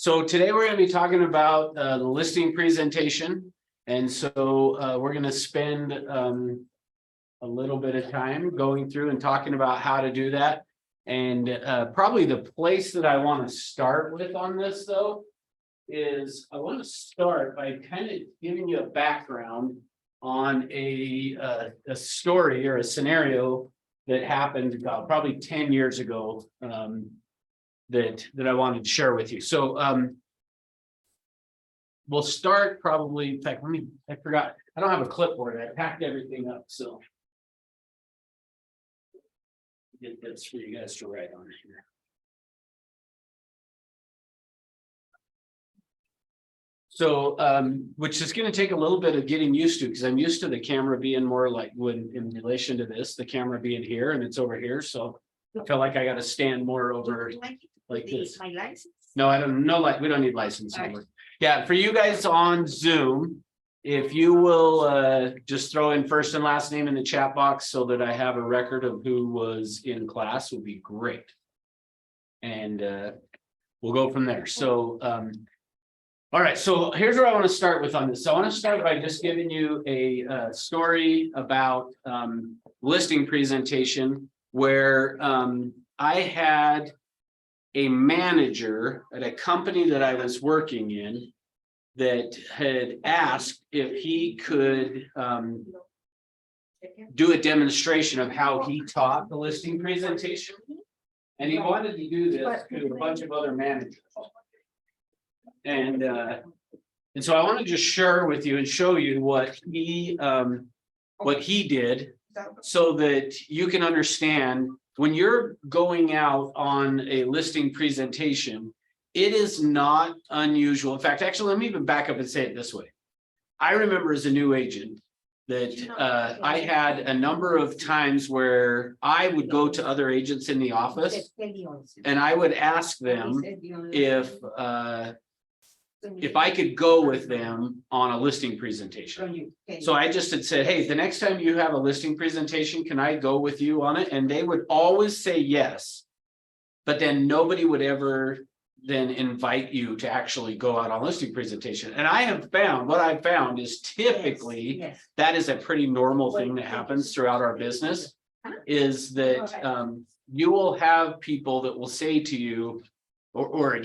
So today we're going to be talking about the listing presentation. And so we're going to spend a little bit of time going through and talking about how to do that. And probably the place that I want to start with on this though is I want to start by kind of giving you a background on a story or a scenario that happened about probably 10 years ago. That I wanted to share with you. So we'll start probably, in fact, I forgot, I don't have a clipboard, I packed everything up, so. Get this for you guys to write on here. So, which is going to take a little bit of getting used to, because I'm used to the camera being more like when in relation to this, the camera being here and it's over here, so I feel like I got to stand more over like this. My license? No, I don't know, like, we don't need license number. Yeah, for you guys on Zoom, if you will just throw in first and last name in the chat box so that I have a record of who was in class would be great. And we'll go from there. So, all right, so here's where I want to start with on this. So I want to start by just giving you a story about listing presentation where I had a manager at a company that I was working in that had asked if he could do a demonstration of how he taught the listing presentation. And he wanted to do this to a bunch of other managers. And so I want to just share with you and show you what he did so that you can understand when you're going out on a listing presentation, it is not unusual. In fact, actually, let me even back up and say it this way. I remember as a new agent that I had a number of times where I would go to other agents in the office and I would ask them if I could go with them on a listing presentation. So I just had said, hey, the next time you have a listing presentation, can I go with you on it? And they would always say yes, but then nobody would ever then invite you to actually go out on listing presentation. And I have found, what I've found is typically that is a pretty normal thing that happens throughout our business, is that you will have people that will say to you, or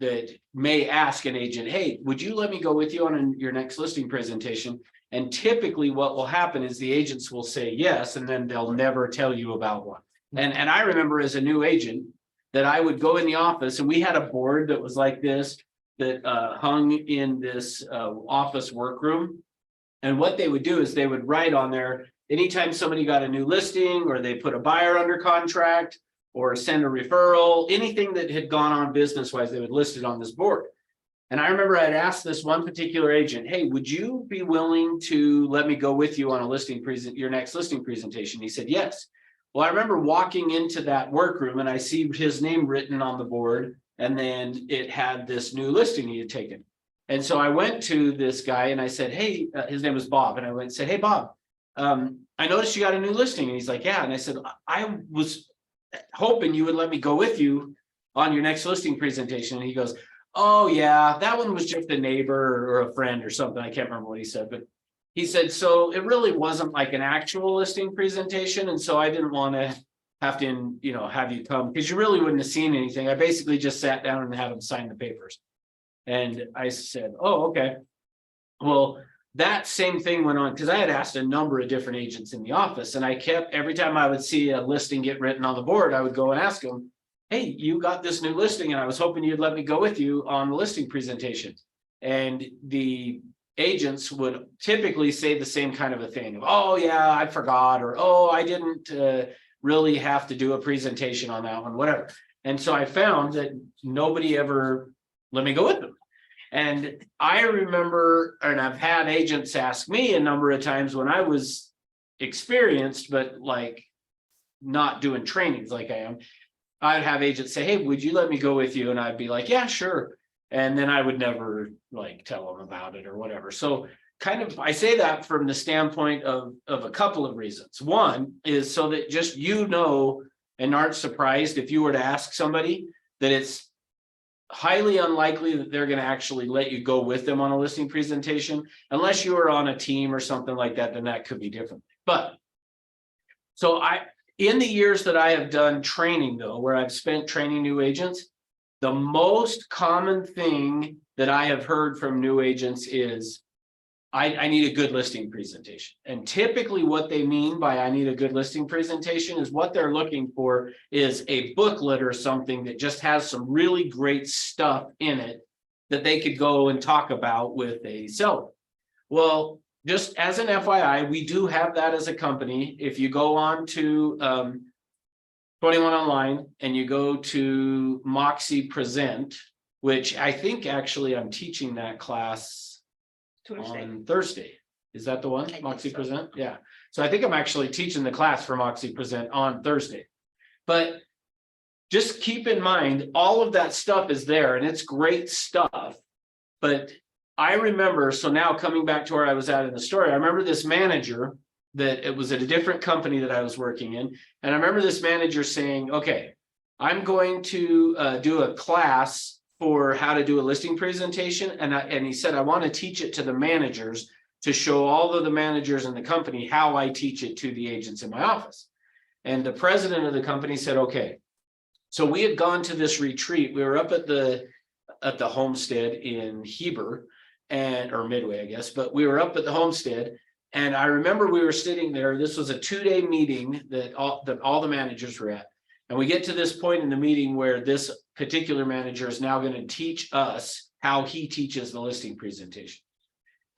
that may ask an agent, hey, would you let me go with you on your next listing presentation? And typically what will happen is the agents will say yes, and then they'll never tell you about one. And I remember as a new agent that I would go in the office and we had a board that was like this, that hung in this office workroom. And what they would do is they would write on there, anytime somebody got a new listing or they put a buyer under contract, or send a referral, anything that had gone on business-wise, they would list it on this board. And I remember I'd asked this one particular agent, hey, would you be willing to let me go with you on a listing your next listing presentation? He said, yes. Well, I remember walking into that workroom and I see his name written on the board, and then it had this new listing he had taken. And so I went to this guy and I said, hey, his name was Bob. And I went and said, hey, Bob, I noticed you got a new listing. And he's like, yeah. And I said, I was hoping you would let me go with you on your next listing presentation. And he goes, oh yeah, that one was just a neighbor or a friend or something. I can't remember what he said, but he said, so it really wasn't like an actual listing presentation. And so I didn't want to have to, have you come because you really wouldn't have seen anything. I basically just sat down and had him sign the papers. And I said, oh, okay. Well, that same thing went on because I had asked a number of different agents in the office, and I kept, every time I would see a listing get written on the board, I would go and ask them, hey, you got this new listing and I was hoping you'd let me go with you on the listing presentation. And the agents would typically say the same kind of a thing of, oh yeah, I forgot, or oh, I didn't really have to do a presentation on that one, whatever. And so I found that nobody ever let me go with them. And I remember, and I've had agents ask me a number of times when I was experienced, but like not doing trainings like I am, I'd have agents say, hey, would you let me go with you? And I'd be like, yeah, sure. And then I would never like tell them about it or whatever. So kind of, I say that from the standpoint of a couple of reasons. One is so that just, and aren't surprised if you were to ask somebody that it's highly unlikely that they're going to actually let you go with them on a listing presentation, unless you are on a team or something like that, then that could be different. But so in the years that I have done training though, where I've spent training new agents, the most common thing that I have heard from new agents is, I need a good listing presentation. And typically what they mean by I need a good listing presentation is what they're looking for is a booklet or something that just has some really great stuff in it that they could go and talk about with a seller. Well, just as an FYI, we do have that as a company. If you go on to 21 Online and you go to Moxie Present, which I think actually I'm teaching that class on Thursday. Is that the one? Moxie Present? Yeah. So I think I'm actually teaching the class for Moxie Present on Thursday. But just keep in mind, all of that stuff is there and it's great stuff. But I remember, so now coming back to where I was at in the story, I remember this manager that it was at a different company that I was working in. And I remember this manager saying, okay, I'm going to do a class for how to do a listing presentation. And he said, I want to teach it to the managers to show all of the managers in the company how I teach it to the agents in my office. And the president of the company said, okay. So we had gone to this retreat. We were up at the homestead in Heber or Midway, I guess, but we were up at the homestead. And I remember we were sitting there. This was a 2-day meeting that all the managers were at. And we get to this point in the meeting where this particular manager is now going to teach us how he teaches the listing presentation.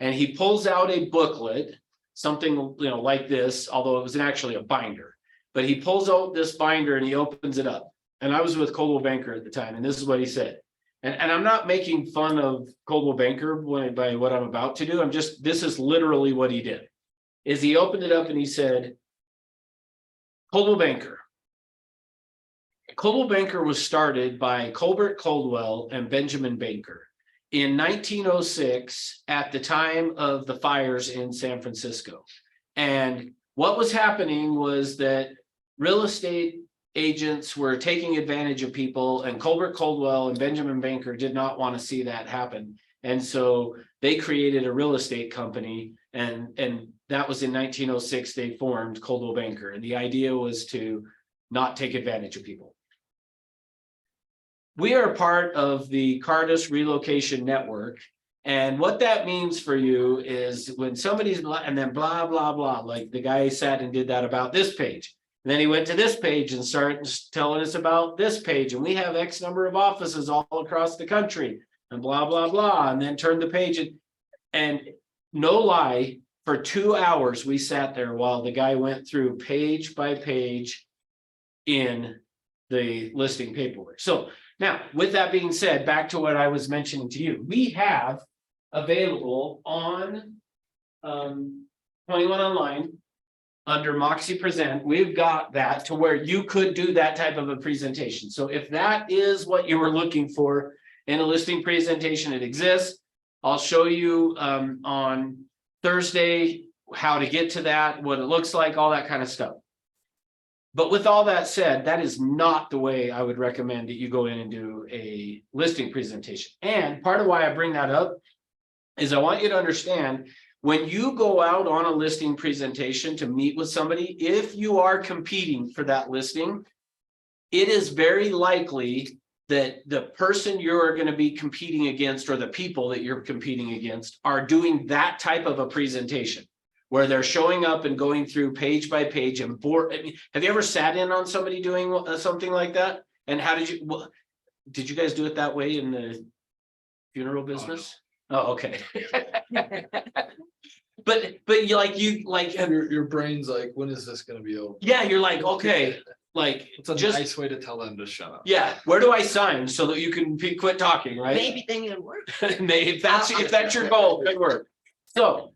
And he pulls out a booklet, something like this, although it was actually a binder. But he pulls out this binder and he opens it up. And I was with Coldwell Banker at the time, and this is what he said. And I'm not making fun of Coldwell Banker by what I'm about to do. This is literally what he did. Is he opened it up and he said, Coldwell Banker. Coldwell Banker was started by Colbert Coldwell and Benjamin Banker in 1906 at the time of the fires in San Francisco. And what was happening was that real estate agents were taking advantage of people, and Colbert Coldwell and Benjamin Banker did not want to see that happen. And so they created a real estate company, and that was in 1906 they formed Coldwell Banker. And the idea was to not take advantage of people. We are part of the Cardis Relocation Network. And what that means for you is when somebody's, and then blah, blah, blah, like the guy sat and did that about this page. And then he went to this page and started telling us about this page. And we have X number of offices all across the country and blah, blah, blah. And then turned the page and no lie, for 2 hours, we sat there while the guy went through page by page in the listing paperwork. So now, with that being said, back to what I was mentioning to you, we have available on 21 Online under Moxie Present, we've got that to where you could do that type of a presentation. So if that is what you were looking for in a listing presentation, it exists. I'll show you on Thursday how to get to that, what it looks like, all that kind of stuff. But with all that said, that is not the way I would recommend that you go in and do a listing presentation. And part of why I bring that up is I want you to understand, when you go out on a listing presentation to meet with somebody, if you are competing for that listing, it is very likely that the person you're going to be competing against, or the people that you're competing against, are doing that type of a presentation, where they're showing up and going through page by page and board. I mean, have you ever sat in on somebody doing something like that? And how did you guys do it that way in the funeral business? Oh, okay. but your brain's like, when is this going to be over? Yeah, you're like, okay, like It's a nice way to tell them to shut up. Yeah, where do I sign so that you can quit talking, right? Maybe then it'll work. If that's your goal, good work. So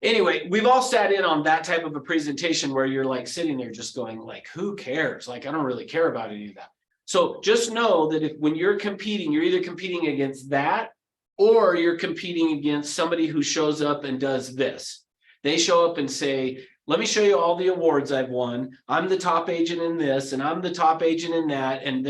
anyway, we've all sat in on that type of a presentation where you're like sitting there just going like, who cares? Like, I don't really care about any of that. So just know that when you're competing, you're either competing against that, or you're competing against somebody who shows up and does this. They show up and say, let me show you all the awards I've won. I'm the top agent in this, and I'm the top agent in that. And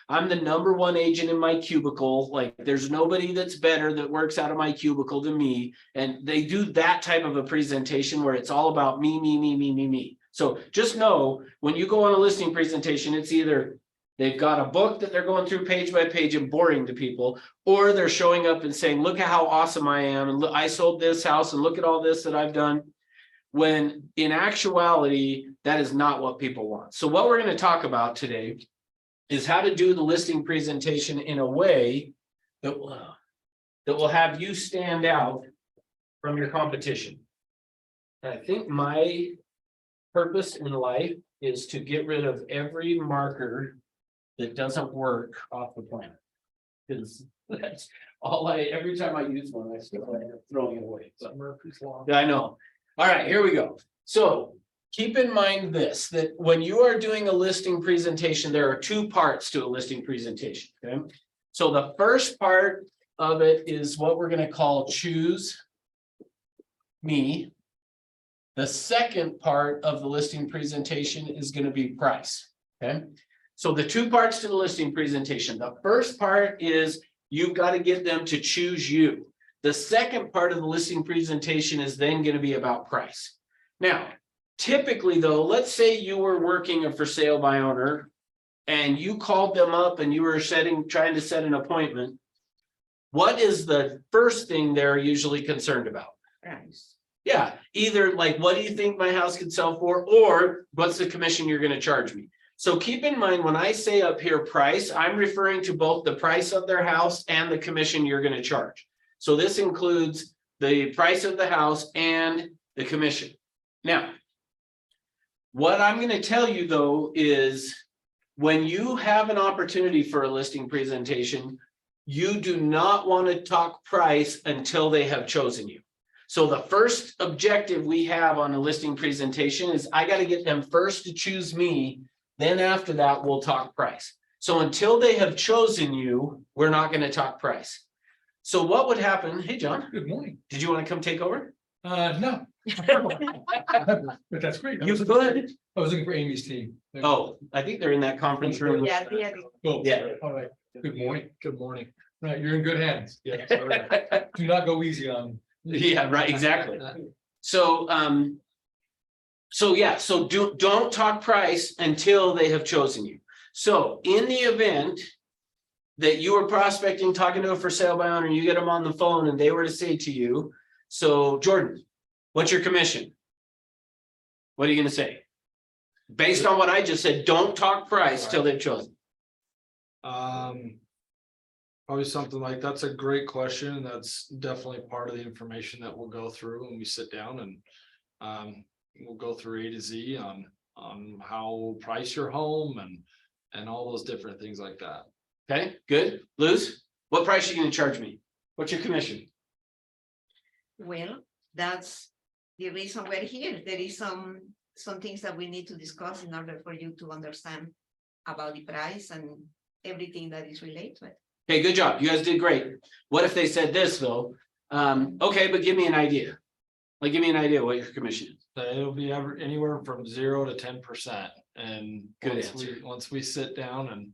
I'm the number one agent in my cubicle. Like, there's nobody that's better that works out of my cubicle than me. And they do that type of a presentation where it's all about me, me, me, me, me, me. So just know, when you go on a listing presentation, it's either they've got a book that they're going through page by page and boring to people, or they're showing up and saying, look at how awesome I am. And look, I sold this house and look at all this that I've done. When in actuality, that is not what people want. So what we're going to talk about today is how to do the listing presentation in a way that will have you stand out from your competition. And I think my purpose in life is to get rid of every marker that doesn't work off the planet. Because that's all every time I use one, I still end up throwing it away. So, Murphy's Law. yeah, I know. All right, here we go. So keep in mind this, that when you are doing a listing presentation, there are two parts to a listing presentation, okay? So the first part of it is what we're gonna call choose me. The second part of the listing presentation is gonna be price, okay? So the two parts to the listing presentation, the first part is you've got to get them to choose you. The second part of the listing presentation is then going to be about price. Now, typically though, let's say you were working a for sale by owner and you called them up and you were trying to set an appointment. What is the first thing they're usually concerned about? Price. Yeah, either like, what do you think my house could sell for? Or what's the commission you're going to charge me? So keep in mind, when I say up here price, I'm referring to both the price of their house and the commission you're going to charge. So this includes the price of the house and the commission. Now, what I'm going to tell you though is when you have an opportunity for a listing presentation, you do not want to talk price until they have chosen you. So the first objective we have on a listing presentation is I got to get them first to choose me. Then after that, we'll talk price. So until they have chosen you, we're not going to talk price. So what would happen? Hey, John, Good morning. did you want to come take over? No. But that's great. You could. I was looking for Amy's team. Oh, I think they're in that conference room. Yeah. Oh, Yeah. all right. Good morning. Good morning. Right, you're in good hands. Yes. All right. Do not go easy on. Yeah, right, exactly. So, so don't talk price until they have chosen you. So in the event that you were prospecting, talking to a for sale by owner, you get them on the phone and they were to say to you, so Jordan, what's your commission? What are you going to say? Based on what I just said, don't talk price till they've chosen. Probably something like, that's a great question. That's definitely part of the information that we'll go through when we sit down, and we'll go through A to Z on how we'll price your home and all those different things like that. Okay, good. Luz, what price are you going to charge me? What's your commission? Well, that's the reason we're here. There is some things that we need to discuss in order for you to understand about the price and everything that is related to it. Okay, good job. You guys did great. What if they said this though? Okay, but give me an idea. Like, give me an idea what your commission is. So it'll be anywhere from 0 to 10%. And Good once we sit down and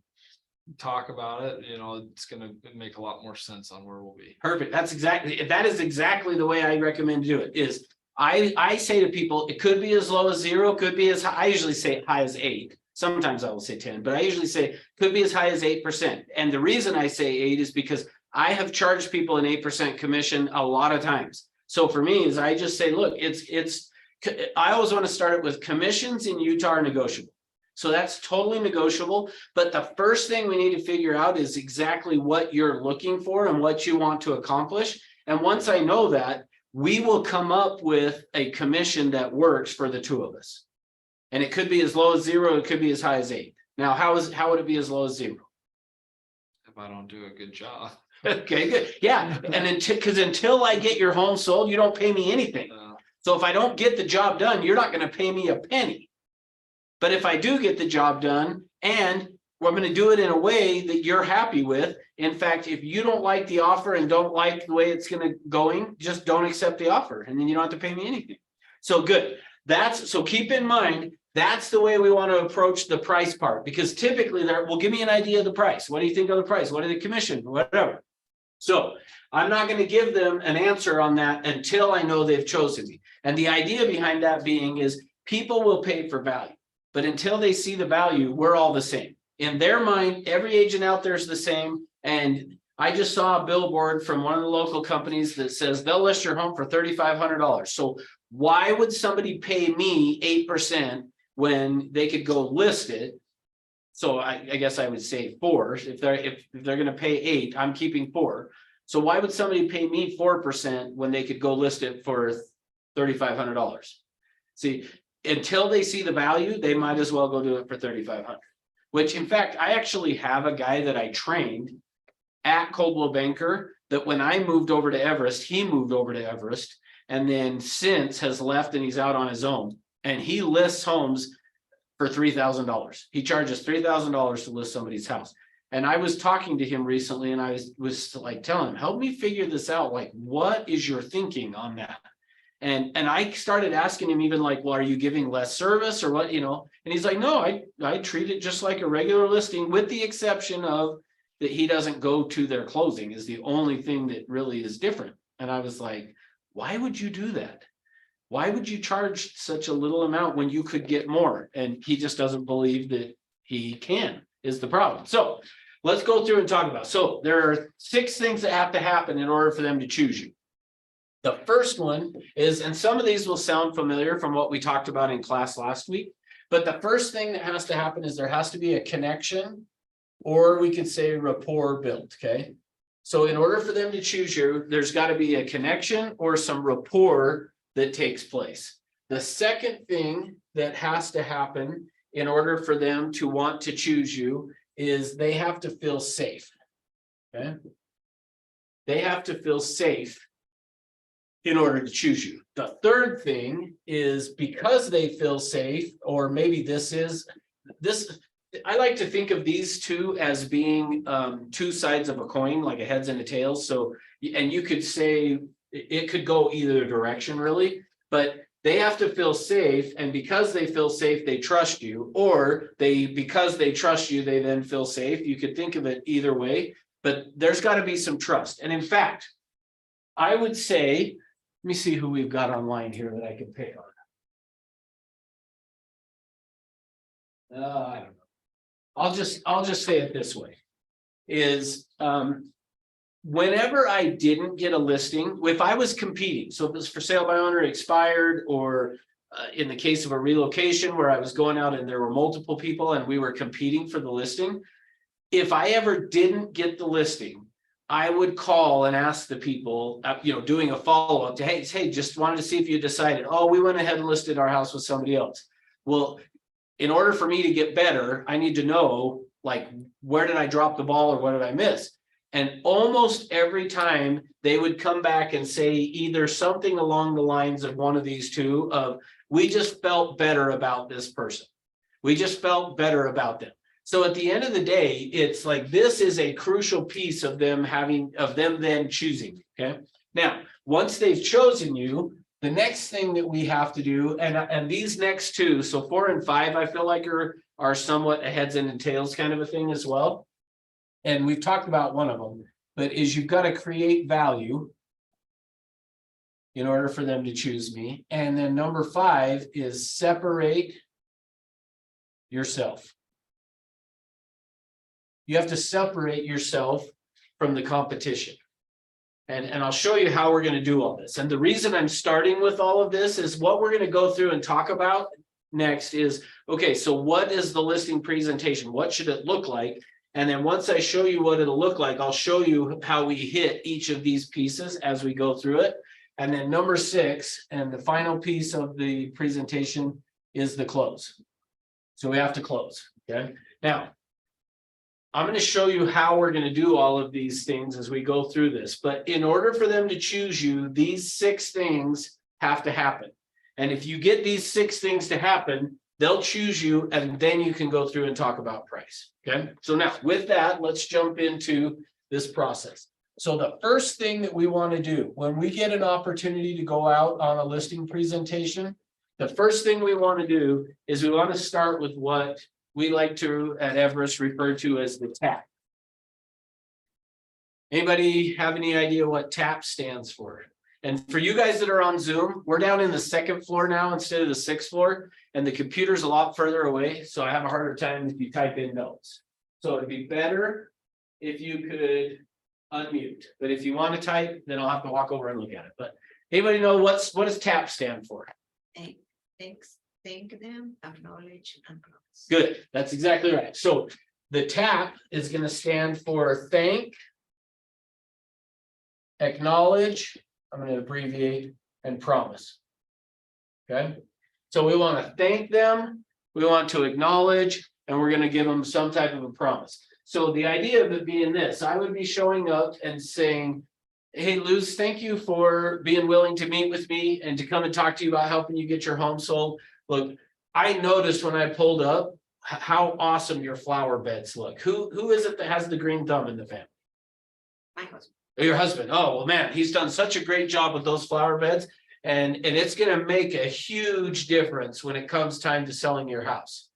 talk about it, it's gonna make a lot more sense on where we'll be. Perfect. That is exactly the way I recommend to do it. Is I say to people, it could be as low as 0, could be as high. I usually say high as 8. Sometimes I will say 10, but I usually say could be as high as 8%. And the reason I say 8 is because I have charged people an 8% commission a lot of times. So for me is I just say, look, I always want to start it with commissions in Utah are negotiable. So that's totally negotiable. But the first thing we need to figure out is exactly what you're looking for and what you want to accomplish. And once I know that, we will come up with a commission that works for the two of us. And it could be as low as 0, it could be as high as 8. Now, how would it be as low as 0? If I don't do a good job. Okay, good. Yeah, and until I get your home sold, you don't pay me anything. So if I don't get the job done, you're not going to pay me a penny. But if I do get the job done and we're going to do it in a way that you're happy with. In fact, if you don't like the offer and don't like the way it's going, just don't accept the offer and then you don't have to pay me anything. So good. So keep in mind, That's the way we want to approach the price part, because typically well, give me an idea of the price. What do you think of the price? What are the commission? Whatever. So I'm not going to give them an answer on that until I know they've chosen me. And the idea behind that being is people will pay for value, but until they see the value, we're all the same. In their mind, every agent out there is the same. And I just saw a billboard from one of the local companies that says they'll list your home for $3,500. So why would somebody pay me 8% when they could go list it? So I guess I would say 4. If they're going to pay 8, I'm keeping 4. So why would somebody pay me 4% when they could go list it for $3,500? See, until they see the value, they might as well go do it for $3,500. Which, in fact, I actually have a guy that I trained at Coldwell Banker that when I moved over to Everest, he moved over to Everest, and then since has left and he's out on his own, and he lists homes for $3,000. He charges $3,000 to list somebody's house. And I was talking to him recently, and I was like telling him, help me figure this out. Like, what is your thinking on that? And I started asking him even like, well, are you giving less service or what, you know? And he's like, no, I treat it just like a regular listing, with the exception of that he doesn't go to their closing is the only thing that really is different. And I was like, why would you do that? Why would you charge such a little amount when you could get more? And he just doesn't believe that he can, is the problem. So let's go through and talk about. So there are 6 things that have to happen in order for them to choose you. The first one is, and some of these will sound familiar from what we talked about in class last week, but the first thing that has to happen is there has to be a connection, or we could say rapport built, okay? So in order for them to choose you, there's got to be a connection or some rapport that takes place. The second thing that has to happen in order for them to want to choose you is they have to feel safe, okay? They have to feel safe in order to choose you. The third thing is because they feel safe, or maybe this, I like to think of these two as being 2 sides of a coin, like a heads and a tails. So, and you could say it could go either direction really, but they have to feel safe. And because they feel safe, they trust you, or because they trust you, they then feel safe. You could think of it either way, but there's got to be some trust. And in fact, I would say, let me see who we've got online here that I can pick on. I don't know. I'll just say it this way, is whenever I didn't get a listing, if I was competing, so if it was for sale by owner expired, or in the case of a relocation where I was going out and there were multiple people and we were competing for the listing, if I ever didn't get the listing, I would call and ask the people, doing a follow-up to, hey, just wanted to see if you decided, oh, we went ahead and listed our house with somebody else. Well, in order for me to get better, I need to know, like, where did I drop the ball or what did I miss? And almost every time they would come back and say either something along the lines of one of these two of, we just felt better about this person. We just felt better about them. So at the end of the day, it's like, this is a crucial piece of them then choosing. Okay. Now, once they've chosen you, the next thing that we have to do, and these next 2, so 4 and 5, I feel like are somewhat a heads and tails kind of a thing as well. And we've talked about one of them, but is you've got to create value in order for them to choose me. And then number 5 is separate yourself. You have to separate yourself from the competition. And I'll show you how we're going to do all this. And the reason I'm starting with all of this is what we're going to go through and talk about next is, okay, so what is the listing presentation? What should it look like? And then once I show you what it'll look like, I'll show you how we hit each of these pieces as we go through it. And then number 6, and the final piece of the presentation is the close. So we have to close, okay? Now, I'm going to show you how we're going to do all of these things as we go through this. But in order for them to choose you, these 6 things have to happen. And if you get these 6 things to happen, they'll choose you, and then you can go through and talk about price. Okay. So now with that, let's jump into this process. So the first thing that we want to do when we get an opportunity to go out on a listing presentation The first thing we want to do is we want to start with what we like to at Everest refer to as the TAP. Anybody have any idea what TAP stands for? And for you guys that are on Zoom, we're down in the second floor now instead of the sixth floor, and the computer's a lot further away, so I have a harder time if you type in notes. So it'd be better if you could unmute, but if you want to type, then I'll have to walk over and look at it. But anybody know what does TAP stand for? Thank them, acknowledge and promise. Good, that's exactly right. So the TAP is going to stand for thank, acknowledge, I'm going to abbreviate, and promise. Okay, so we want to thank them, we want to acknowledge, and we're going to give them some type of a promise. So the idea of it being this, I would be showing up and saying, hey, Luz, thank you for being willing to meet with me and to come and talk to you about helping you get your home sold. Look, I noticed when I pulled up how awesome your flower beds look. Who is it that has the green thumb in the family? My husband. Your husband. Oh, well, man, he's done such a great job with those flower beds. And it's going to make a huge difference when it comes time to selling your house.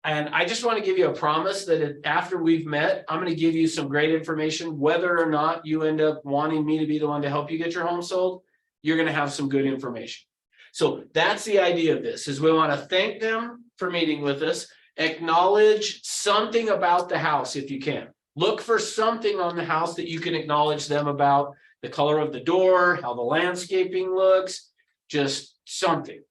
And I just want to give you a promise that after we've met, I'm going to give you some great information. Whether or not you end up wanting me to be the one to help you get your home sold, you're going to have some good information. So that's the idea of this, is we want to thank them for meeting with us, acknowledge something about the house if you can. Look for something on the house that you can acknowledge them about, the color of the door, how the landscaping looks, just something.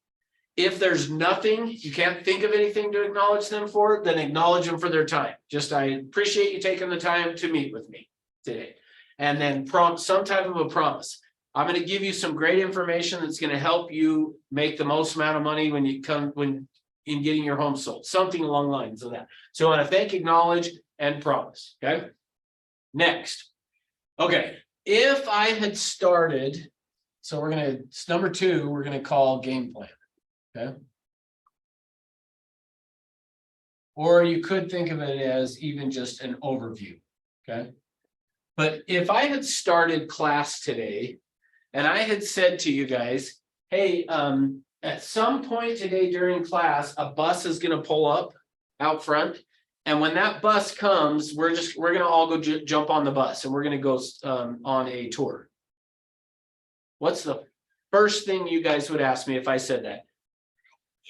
If there's nothing, you can't think of anything to acknowledge them for, then acknowledge them for their time. Just, I appreciate you taking the time to meet with me today. And then prompt some type of a promise. I'm going to give you some great information that's going to help you make the most amount of money when in getting your home sold, something along the lines of that. So I want to thank, acknowledge, and promise. Okay. Next. Okay. If I had started, so we're going to, number 2, we're going to call game plan. Okay. Or you could think of it as even just an overview. Okay. But if I had started class today and I had said to you guys, hey, at some point today during class, a bus is going to pull up out front. And when that bus comes, we're going to all go jump on the bus and we're going to go on a tour. What's the first thing you guys would ask me if I said that?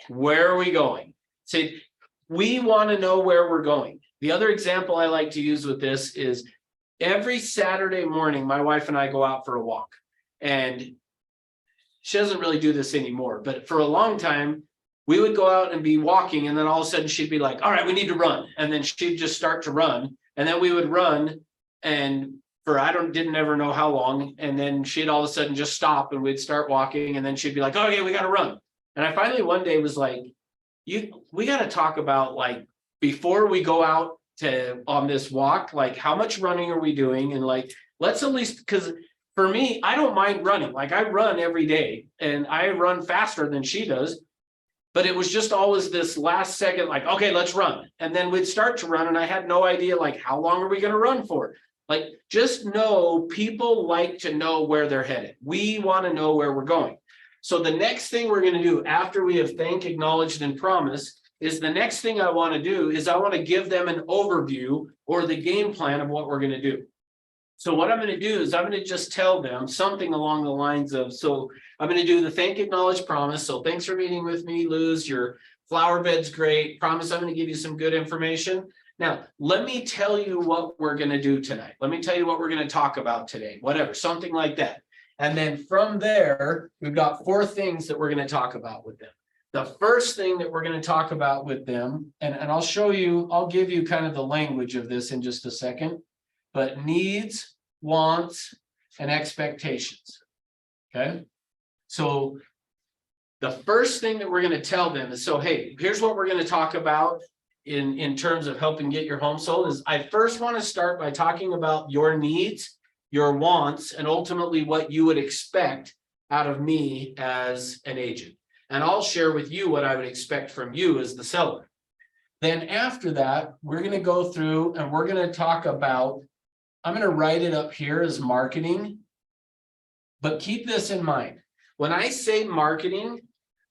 Where are we going? Say, we want to know where we're going. The other example I like to use with this is every Saturday morning, my wife and I go out for a walk. And she doesn't really do this anymore, but for a long time, we would go out and be walking, and then all of a sudden she'd be like, all right, we need to run. And then she'd just start to run. And then we would run, and for didn't ever know how long. And then she'd all of a sudden just stop and we'd start walking, and then she'd be like, oh yeah, we got to run. And I finally one day was like, we got to talk about, like, before we go out on this walk, like, how much running are we doing? And like, let's at least, because for me, I don't mind running. Like, I run every day and I run faster than she does. But it was just always this last second, like, okay, let's run. And then we'd start to run and I had no idea, like, how long are we going to run for? Like, just know people like to know where they're headed. We want to know where we're going. So the next thing we're going to do after we have thanked, acknowledged, and promised is the next thing I want to do is I want to give them an overview or the game plan of what we're going to do. So what I'm going to do is I'm going to just tell them something along the lines of, so I'm going to do the thank, acknowledge, promise. So thanks for meeting with me, Luz. Your flower bed's great. Promise I'm going to give you some good information. Now, let me tell you what we're going to do tonight. Let me tell you what we're going to talk about today, whatever, something like that. And then from there, we've got 4 things that we're going to talk about with them. The first thing that we're going to talk about with them, and I'll give you kind of the language of this in just a second, but needs, wants, and expectations. Okay. So the first thing that we're going to tell them is, so, hey, here's what we're going to talk about in terms of helping get your home sold is I first want to start by talking about your needs, your wants, and ultimately what you would expect out of me as an agent. And I'll share with you what I would expect from you as the seller. Then after that, we're going to go through and we're going to talk about, I'm going to write it up here as marketing, but keep this in mind. When I say marketing,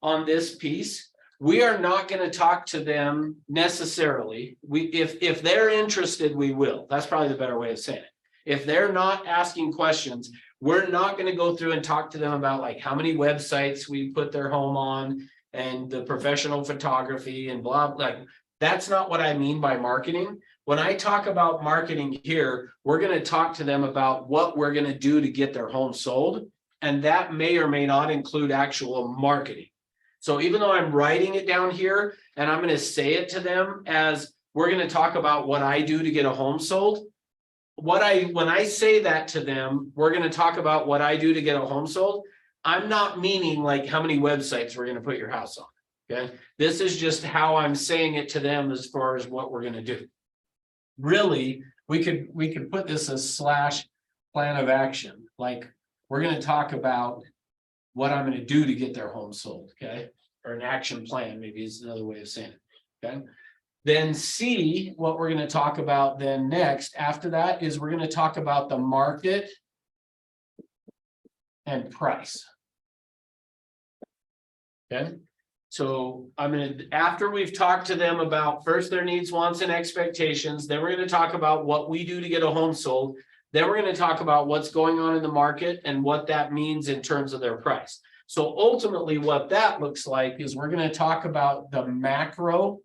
on this piece. We are not gonna talk to them necessarily. If they're interested, we will. That's probably the better way of saying it. If they're not asking questions, we're not gonna go through and talk to them about like how many websites we put their home on and the professional photography and blah, like, that's not what I mean by marketing. When I talk about marketing here, we're gonna talk to them about what we're gonna do to get their home sold. And that may or may not include actual marketing. So even though I'm writing it down here and I'm gonna say it to them as we're gonna talk about what I do to get a home sold. When I say that to them, we're gonna talk about what I do to get a home sold. I'm not meaning like how many websites we're gonna put your house on, okay? This is just how I'm saying it to them as far as what we're gonna do. Really, we could put this as / plan of action, like we're gonna talk about what I'm gonna do to get their home sold, okay? Or an action plan, maybe is another way of saying it, okay? Then C, what we're gonna talk about then next, after that, is we're gonna talk about the market and price. Okay, so I'm gonna, after we've talked to them about first their needs, wants, and expectations, then we're gonna talk about what we do to get a home sold. Then we're gonna talk about what's going on in the market and what that means in terms of their price. So ultimately, what that looks like is we're gonna talk about the macro.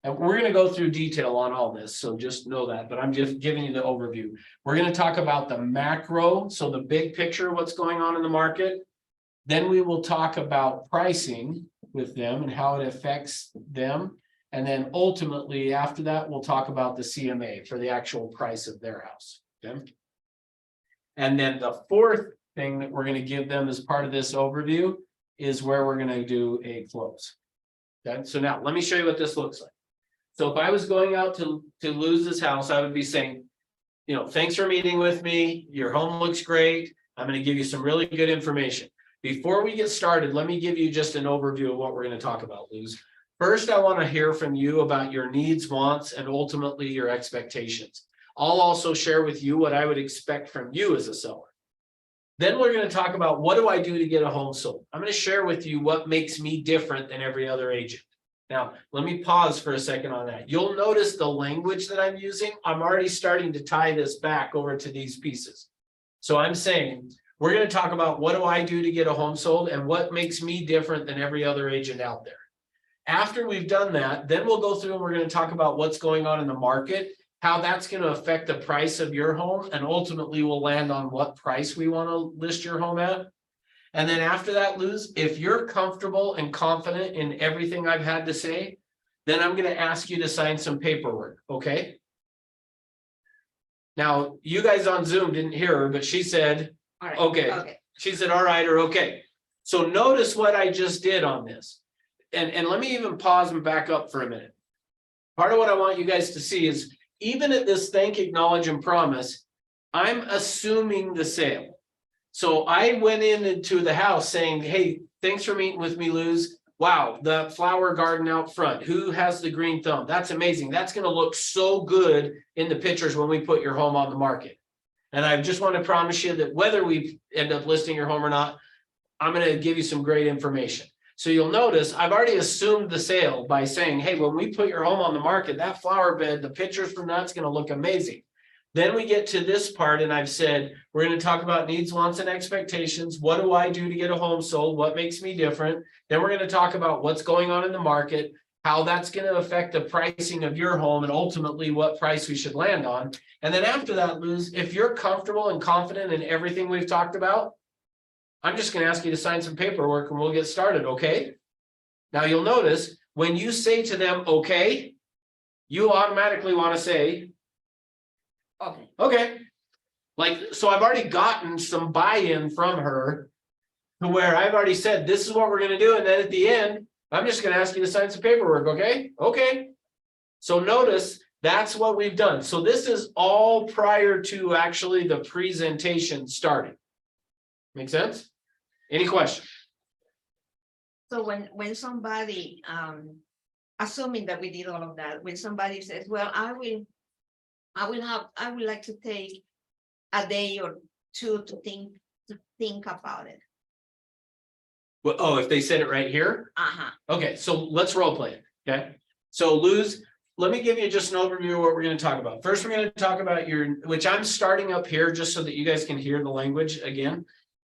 And we're gonna go through detail on all this, so just know that, but I'm just giving you the overview. We're gonna talk about the macro, so the big picture, what's going on in the market. Then we will talk about pricing with them and how it affects them. And then ultimately, after that, we'll talk about the CMA for the actual price of their house, okay? And then the fourth thing that we're gonna give them as part of this overview is where we're gonna do a close. Okay, so now let me show you what this looks like. So if I was going out to Luz's house, I would be saying, you know, thanks for meeting with me. Your home looks great. I'm gonna give you some really good information. Before we get started, let me give you just an overview of what we're gonna talk about, Luz. First, I want to hear from you about your needs, wants, and ultimately your expectations. I'll also share with you what I would expect from you as a seller. Then we're going to talk about what do I do to get a home sold. I'm going to share with you what makes me different than every other agent. Now, let me pause for a second on that. You'll notice the language that I'm using. I'm already starting to tie this back over to these pieces. So I'm saying, we're going to talk about what do I do to get a home sold and what makes me different than every other agent out there. After we've done that, then we'll go through and we're going to talk about what's going on in the market, how that's going to affect the price of your home, and ultimately we'll land on what price we want to list your home at. And then after that, Luz, if you're comfortable and confident in everything I've had to say, then I'm going to ask you to sign some paperwork, okay? Now, you guys on Zoom didn't hear her, but she said, All right, okay. She said, all right, or okay. So notice what I just did on this. And let me even pause and back up for a minute. Part of what I want you guys to see is even at this thank, acknowledge, and promise, I'm assuming the sale. So I went into the house saying, hey, thanks for meeting with me, Luz. Wow, the flower garden out front. Who has the green thumb? That's amazing. That's going to look so good in the pictures when we put your home on the market. And I just want to promise you that whether we end up listing your home or not, I'm going to give you some great information. So you'll notice I've already assumed the sale by saying, hey, when we put your home on the market, that flower bed, the pictures from that's going to look amazing. Then we get to this part and I've said, we're going to talk about needs, wants, and expectations. What do I do to get a home sold? What makes me different? Then we're going to talk about what's going on in the market, how that's going to affect the pricing of your home, and ultimately what price we should land on. And then after that, Luz, if you're comfortable and confident in everything we've talked about, I'm just going to ask you to sign some paperwork and we'll get started, okay? Now you'll notice when you say to them, okay, you automatically want to say, okay, okay. Like, so I've already gotten some buy-in from her to where I've already said, this is what we're going to do. And then at the end, I'm just going to ask you to sign some paperwork, okay? Okay. So notice that's what we've done. So this is all prior to actually the presentation starting. Make sense? Any questions? so when somebody, assuming that we did all of that, when somebody says, well, I would like to take a day or two to think about it. Well, oh, if they said it right here? Okay, so let's role play it, okay? So Luz, let me give you just an overview of what we're gonna talk about. First, we're gonna talk about which I'm starting up here just so that you guys can hear the language again.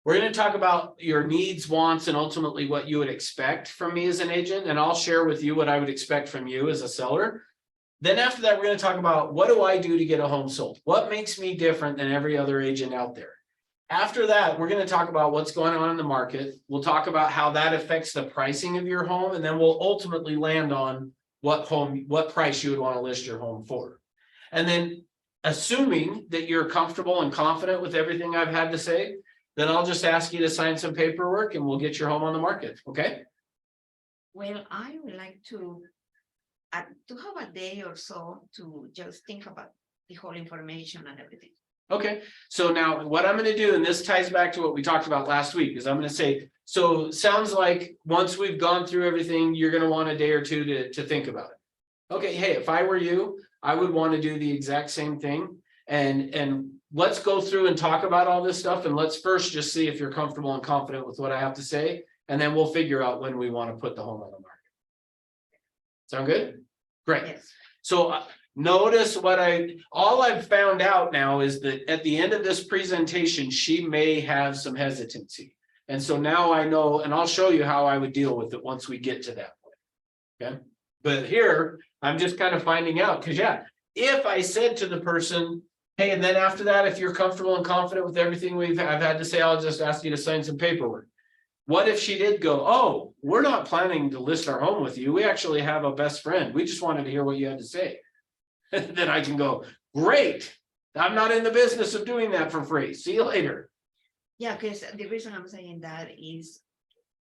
We're gonna talk about your needs, wants, and ultimately what you would expect from me as an agent, and I'll share with you what I would expect from you as a seller. Then after that, we're gonna talk about what do I do to get a home sold? What makes me different than every other agent out there? After that, we're gonna talk about what's going on in the market. We'll talk about how that affects the pricing of your home, and then we'll ultimately land on what price you would want to list your home for. And then assuming that you're comfortable and confident with everything I've had to say, then I'll just ask you to sign some paperwork and we'll get your home on the market, okay? Well, I would like to have a day or so to just think about the whole information and everything. Okay, so now what I'm gonna do, and this ties back to what we talked about last week, is I'm gonna say, so sounds like once we've gone through everything, you're gonna want a day or two to think about it. Okay, hey, if I were you, I would want to do the exact same thing. And let's go through and talk about all this stuff, and let's first just see if you're comfortable and confident with what I have to say, and then we'll figure out when we want to put the home on the market. Sound good? Great. Yes. So notice all I've found out now is that at the end of this presentation, she may have some hesitancy. And so now I know, and I'll show you how I would deal with it once we get to that point. Okay. But here, I'm just kind of finding out, because yeah, if I said to the person, hey, and then after that, if you're comfortable and confident with everything I've had to say, I'll just ask you to sign some paperwork. What if she did go, oh, we're not planning to list our home with you. We actually have a best friend. We just wanted to hear what you had to say. Then I can go, great. I'm not in the business of doing that for free. See you later. Yeah, because the reason I'm saying that is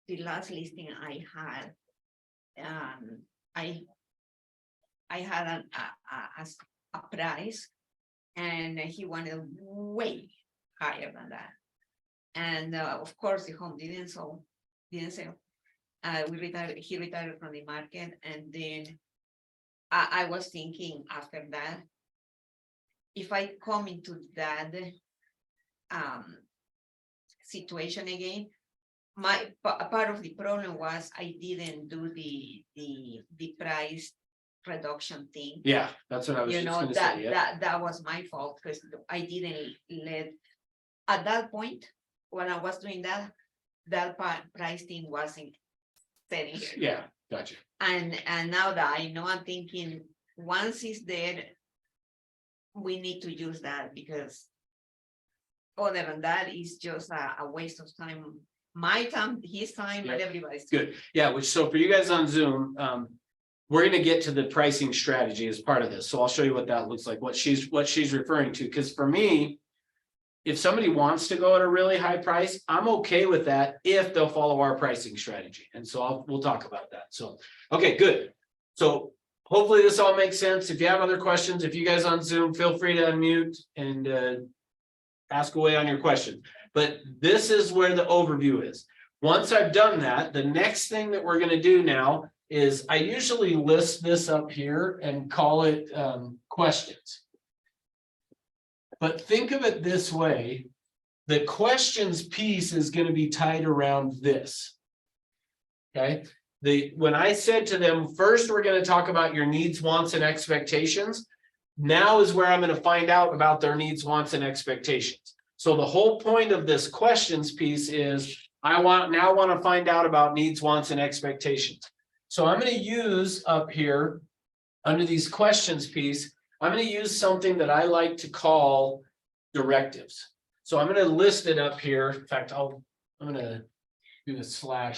the last listing I had, I had a price and he wanted way higher than that. And of course, the home didn't sell. He retired from the market, and then I was thinking after that, if I come into that situation again, part of the problem was I didn't do the price reduction thing. Yeah, that's what I was You just know, gonna say. Yeah. that was my fault, because I didn't let, at that point, when I was doing that price thing wasn't setting here. Yeah, gotcha. And now that I know, I'm thinking, once it's there, we need to use that, because other than that, it's just a waste of time. My time, his time, and everybody's time. Good. Yeah, so for you guys on Zoom, we're gonna get to the pricing strategy as part of this. So I'll show you what that looks like, what she's referring to. Because for me, if somebody wants to go at a really high price, I'm okay with that if they'll follow our pricing strategy. And so we'll talk about that. So, okay, good. So hopefully this all makes sense. If you have other questions, if you guys on Zoom, feel free to unmute and ask away on your question. But this is where the overview is. Once I've done that, the next thing that we're going to do now is I usually list this up here and call it questions. But think of it this way, the questions piece is going to be tied around this. Okay, when I said to them, first, we're going to talk about your needs, wants, and expectations. Now is where I'm going to find out about their needs, wants, and expectations. So the whole point of this questions piece is I want to find out about needs, wants, and expectations. So I'm going to use up here under these questions piece, I'm going to use something that I like to call directives. So I'm going to list it up here. In fact, I'm going to do a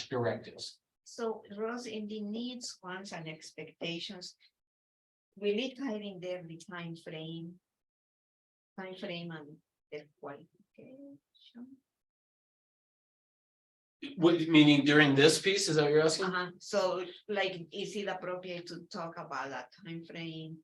/ directives. So Rose, in the needs, wants, and expectations, will it tie in there the time frame and the qualification? What, meaning during this piece, is that what you're asking? So like, is it appropriate to talk about that time frame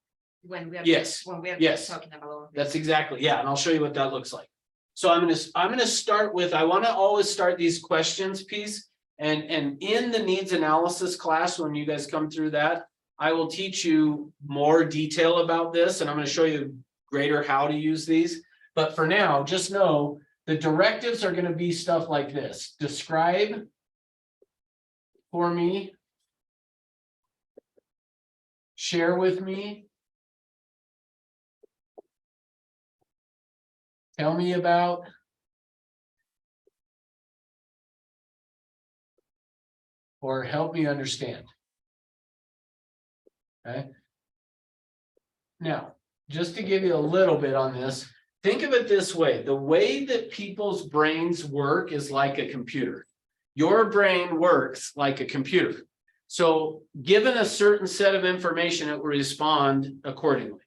when we are Yes. Yes. talking about That's exactly, yeah, and I'll show you what that looks like. So I'm gonna start with, I want to always start these questions piece, and in the needs analysis class, when you guys come through that, I will teach you more detail about this, and I'm going to show you greater how to use these. But for now, just know the directives are going to be stuff like this. Describe for me. Share with me. Tell me about. Or help me understand. Okay. Now, just to give you a little bit on this, think of it this way. The way that people's brains work is like a computer. Your brain works like a computer. So given a certain set of information, it will respond accordingly.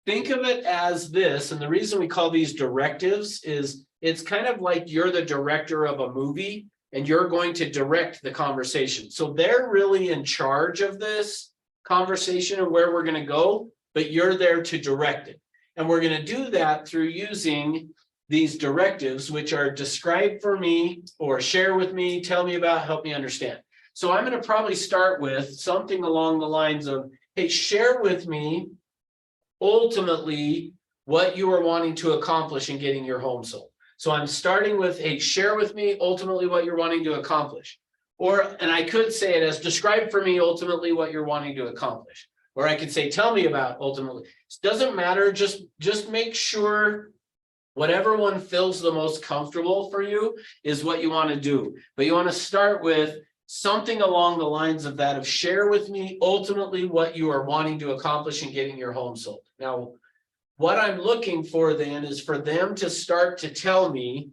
Think of it as this, and the reason we call these directives is it's kind of like you're the director of a movie and you're going to direct the conversation. So they're really in charge of this conversation and where we're going to go, but you're there to direct it. And we're going to do that through using these directives, which are describe for me or share with me, tell me about, help me understand. So I'm going to probably start with something along the lines of, hey, share with me ultimately what you are wanting to accomplish in getting your home sold. So I'm starting with, hey, share with me ultimately what you're wanting to accomplish. Or, and I could say it as describe for me ultimately what you're wanting to accomplish. Or I could say, tell me about ultimately. It doesn't matter, just make sure whatever one feels the most comfortable for you is what you want to do. But you want to start with something along the lines of that of share with me ultimately what you are wanting to accomplish in getting your home sold. Now, what I'm looking for then is for them to start to tell me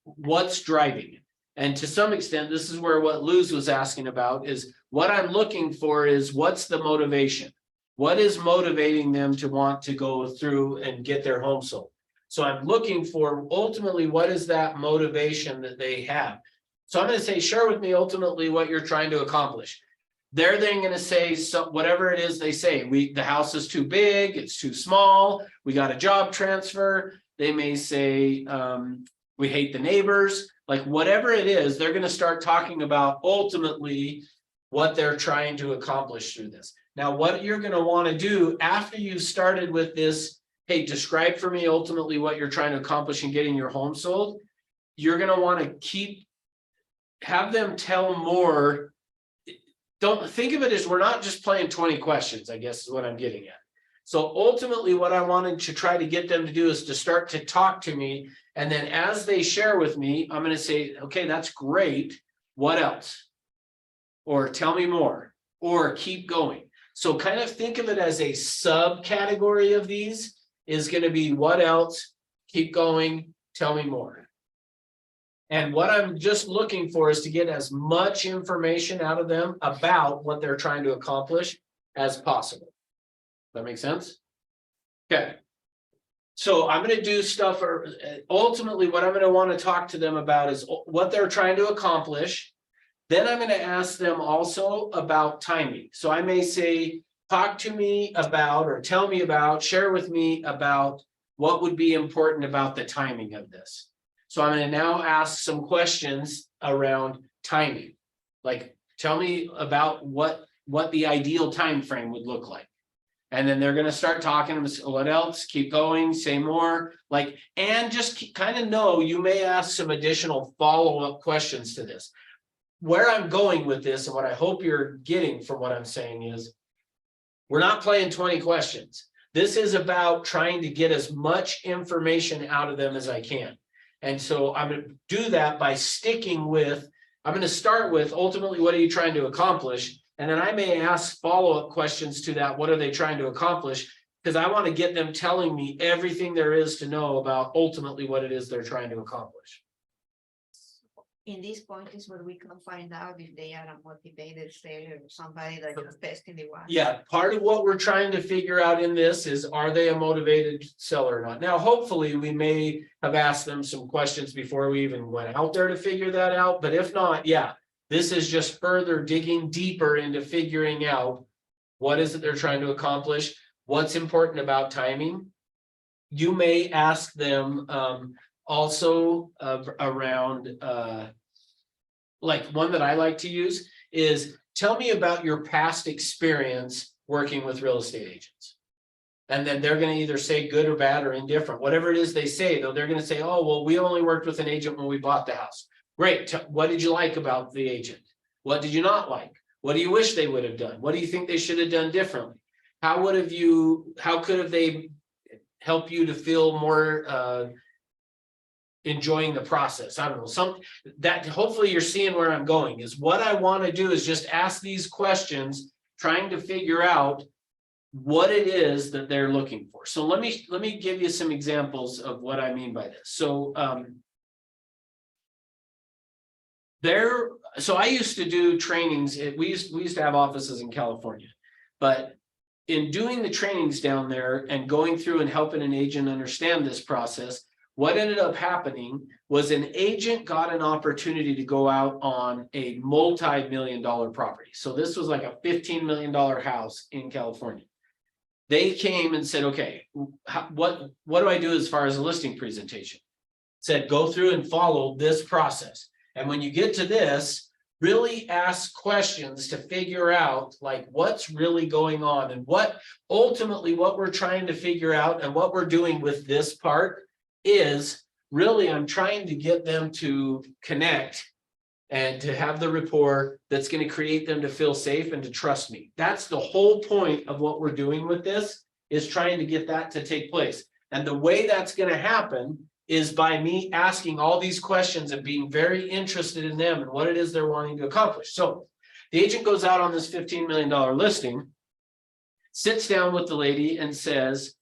what's driving it. And to some extent, this is where what Luz was asking about is what I'm looking for is what's the motivation? What is motivating them to want to go through and get their home sold? So I'm looking for ultimately what is that motivation that they have? So I'm going to say, share with me ultimately what you're trying to accomplish. They're then going to say whatever it is they say. The house is too big, it's too small, we got a job transfer. They may say we hate the neighbors, like whatever it is, they're going to start talking about ultimately what they're trying to accomplish through this. Now, what you're going to want to do after you've started with this, hey, describe for me ultimately what you're trying to accomplish in getting your home sold. You're going to want to have them tell more. Don't think of it as we're not just playing 20 questions, I guess is what I'm getting at. So ultimately what I wanted to try to get them to do is to start to talk to me. And then as they share with me, I'm going to say, okay, that's great. What else? Or tell me more, or keep going. So kind of think of it as a subcategory of these is going to be what else, keep going, tell me more. And what I'm just looking for is to get as much information out of them about what they're trying to accomplish as possible. That makes sense? Okay. So I'm going to do stuff, or ultimately what I'm going to want to talk to them about is what they're trying to accomplish. Then I'm going to ask them also about timing. So I may say, talk to me about, or tell me about, share with me about what would be important about the timing of this. So I'm going to now ask some questions around timing. Like, tell me about what the ideal time frame would look like. And then they're going to start talking. What else? Keep going, say more. Like, and just kind of know you may ask some additional follow-up questions to this. Where I'm going with this, and what I hope you're getting from what I'm saying is, we're not playing 20 questions. This is about trying to get as much information out of them as I can. And so I'm going to do that by sticking with, I'm going to start with ultimately, what are you trying to accomplish? And then I may ask follow-up questions to that. What are they trying to accomplish? Because I want to get them telling me everything there is to know about ultimately what it is they're trying to accomplish. In this point is where we can find out if they are a motivated seller or somebody that is testing the watch. Yeah, part of what we're trying to figure out in this is, are they a motivated seller or not? Now, hopefully we may have asked them some questions before we even went out there to figure that out. But if not, yeah, this is just further digging deeper into figuring out what is it they're trying to accomplish, what's important about timing. You may ask them also around like one that I like to use is, tell me about your past experience working with real estate agents. And then they're going to either say good or bad or indifferent, whatever it is they say, though. They're going to say, oh, well, we only worked with an agent when we bought the house. Great. What did you like about the agent? What did you not like? What do you wish they would have done? What do you think they should have done differently? How could have they help you to feel more enjoying the process? I don't know, that hopefully you're seeing where I'm going is what I want to do is just ask these questions, trying to figure out what it is that they're looking for. So let me give you some examples of what I mean by this. So I used to do trainings. We used to have offices in California, but in doing the trainings down there and going through and helping an agent understand this process, what ended up happening was an agent got an opportunity to go out on a multi-million-dollar property. So this was like a $15 million house in California. They came and said, okay, what do I do as far as a listing presentation? Said, go through and follow this process. And when you get to this, really ask questions to figure out like what's really going on and what ultimately what we're trying to figure out and what we're doing with this part is really I'm trying to get them to connect and to have the rapport that's going to create them to feel safe and to trust me. That's the whole point of what we're doing with this is trying to get that to take place. And the way that's going to happen is by me asking all these questions and being very interested in them and what it is they're wanting to accomplish. So the agent goes out on this $15 million listing, sits down with the lady and says,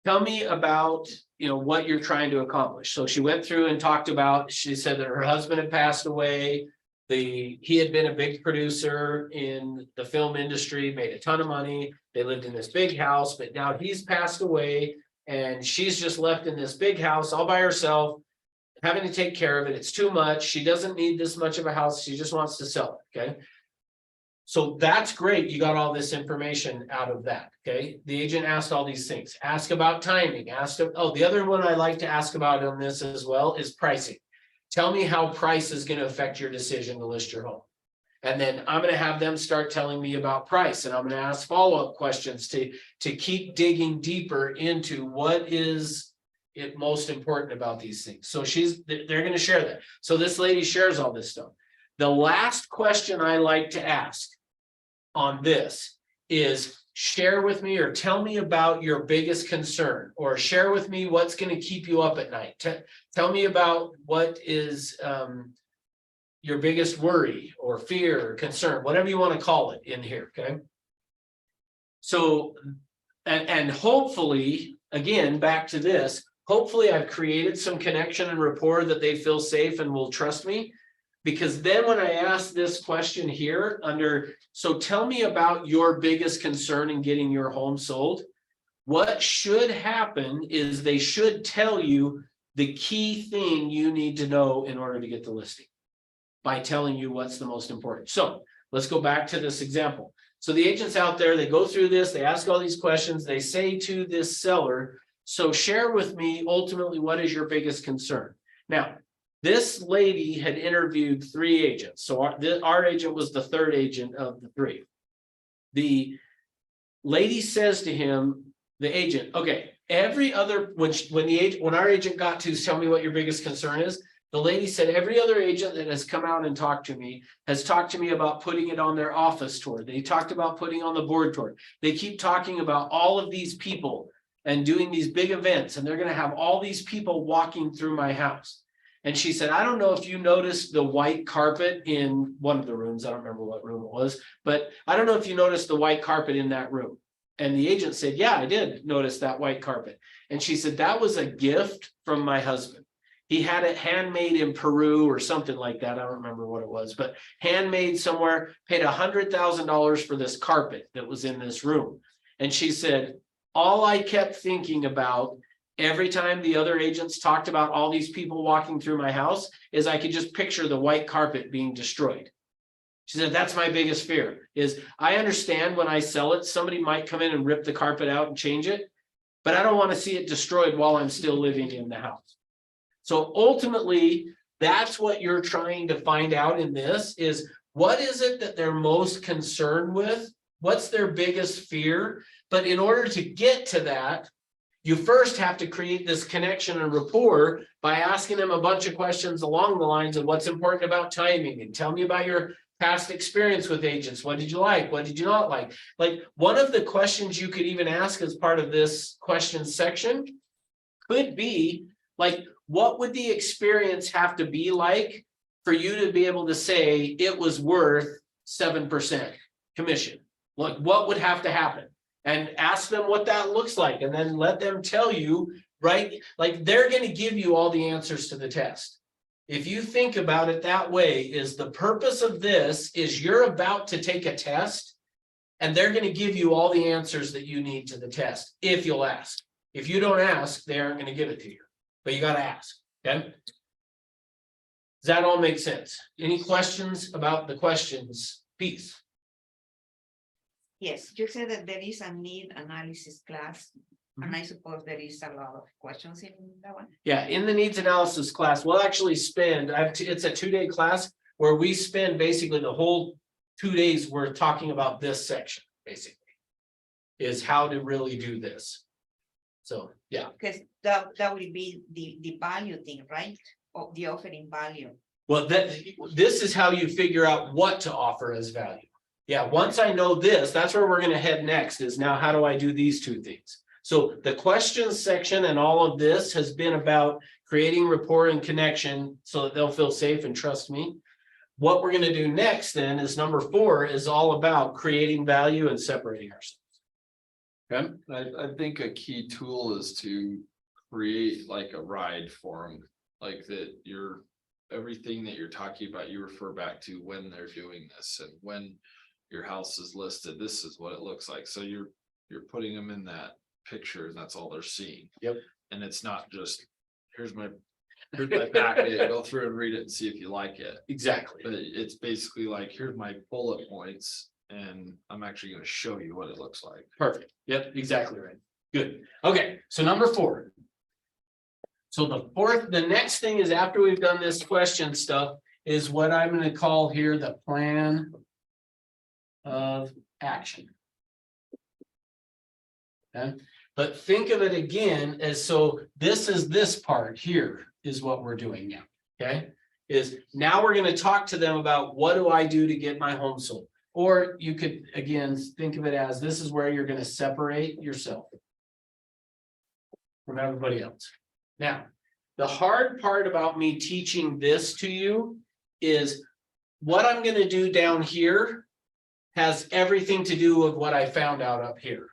tell me about, what you're trying to accomplish. So she went through and talked about, she said that her husband had passed away. He had been a big producer in the film industry, made a ton of money. They lived in this big house, but now he's passed away. And she's just left in this big house all by herself, having to take care of it. It's too much. She doesn't need this much of a house. She just wants to sell it. Okay. So that's great. You got all this information out of that. Okay. The agent asked all these things. Ask about timing. The other one I like to ask about on this as well is pricing. Tell me how price is going to affect your decision to list your home. And then I'm going to have them start telling me about price, and I'm going to ask follow-up questions to keep digging deeper into what is it most important about these things. So they're going to share that. So this lady shares all this stuff. The last question I like to ask on this is share with me or tell me about your biggest concern, or share with me what's going to keep you up at night. Tell me about what is your biggest worry or fear or concern, whatever you want to call it in here. Okay. So, and hopefully, again, back to this, hopefully I've created some connection and rapport that they feel safe and will trust me. Because then when I ask this question here so tell me about your biggest concern in getting your home sold. What should happen is they should tell you the key thing you need to know in order to get the listing, by telling you what's the most important. So let's go back to this example. So the agent's out there, they go through this, they ask all these questions, they say to this seller, so share with me ultimately what is your biggest concern. Now, this lady had interviewed 3 agents. So our agent was the 3rd agent of the 3. The lady says to him, the agent, okay, every other, when our agent got to tell me what your biggest concern is, the lady said every other agent that has come out and talked to me has talked to me about putting it on their office tour. They talked about putting on the board tour. They keep talking about all of these people and doing these big events, and they're going to have all these people walking through my house. And she said, I don't know if you noticed the white carpet in one of the rooms. I don't remember what room it was, but I don't know if you noticed the white carpet in that room. And the agent said, yeah, I did notice that white carpet. And she said, that was a gift from my husband. He had it handmade in Peru or something like that. I don't remember what it was, but handmade somewhere, paid $100,000 for this carpet that was in this room. And she said, all I kept thinking about every time the other agents talked about all these people walking through my house is I could just picture the white carpet being destroyed. She said, that's my biggest fear is I understand when I sell it, somebody might come in and rip the carpet out and change it, but I don't want to see it destroyed while I'm still living in the house. So ultimately, that's what you're trying to find out in this is what is it that they're most concerned with? What's their biggest fear? But in order to get to that, you first have to create this connection and rapport by asking them a bunch of questions along the lines of what's important about timing and tell me about your past experience with agents. What did you like? What did you not like? Like one of the questions you could even ask as part of this question section could be like, what would the experience have to be like for you to be able to say it was worth 7% commission? Like what would have to happen? And ask them what that looks like and then let them tell you, right? Like they're going to give you all the answers to the test. If you think about it that way, is the purpose of this is you're about to take a test and they're going to give you all the answers that you need to the test if you'll ask. If you don't ask, they aren't going to give it to you, but you got to ask. Okay. Does that all make sense? Any questions about the questions piece? Yes, you said that there is a need analysis class, and I suppose there is a lot of questions in that one. Yeah, in the needs analysis class, we'll actually spend, it's a 2-day class where we spend basically the whole 2 days worth talking about this section, basically. Is how to really do this. So, yeah. Because that will be the value thing, right? Of the offering value. Well, this is how you figure out what to offer as value. Yeah, once I know this, that's where we're gonna head next is now how do I do these two things? So the questions section and all of this has been about creating rapport and connection so that they'll feel safe and trust me. What we're gonna do next then is number 4 is all about creating value and separating ourselves. Okay? I think a key tool is to create like a ride for them, like that everything that you're talking about, you refer back to when they're doing this and when your house is listed, this is what it looks like. So you're putting them in that picture and that's all they're seeing. Yep. And it's not just, here's my packet, go through and read it and see if you like it. Exactly. But it's basically like, here's my bullet points and I'm actually going to show you what it looks like. Perfect. Yep, exactly right. Good. Okay, so number 4. So the next thing is after we've done this question stuff is what I'm going to call here the plan of action. Okay, but think of it again as so this is this part here is what we're doing now. Okay, is now we're going to talk to them about what do I do to get my home sold? Or you could again think of it as this is where you're going to separate yourself from everybody else. Now, the hard part about me teaching this to you is what I'm going to do down here has everything to do with what I found out up here.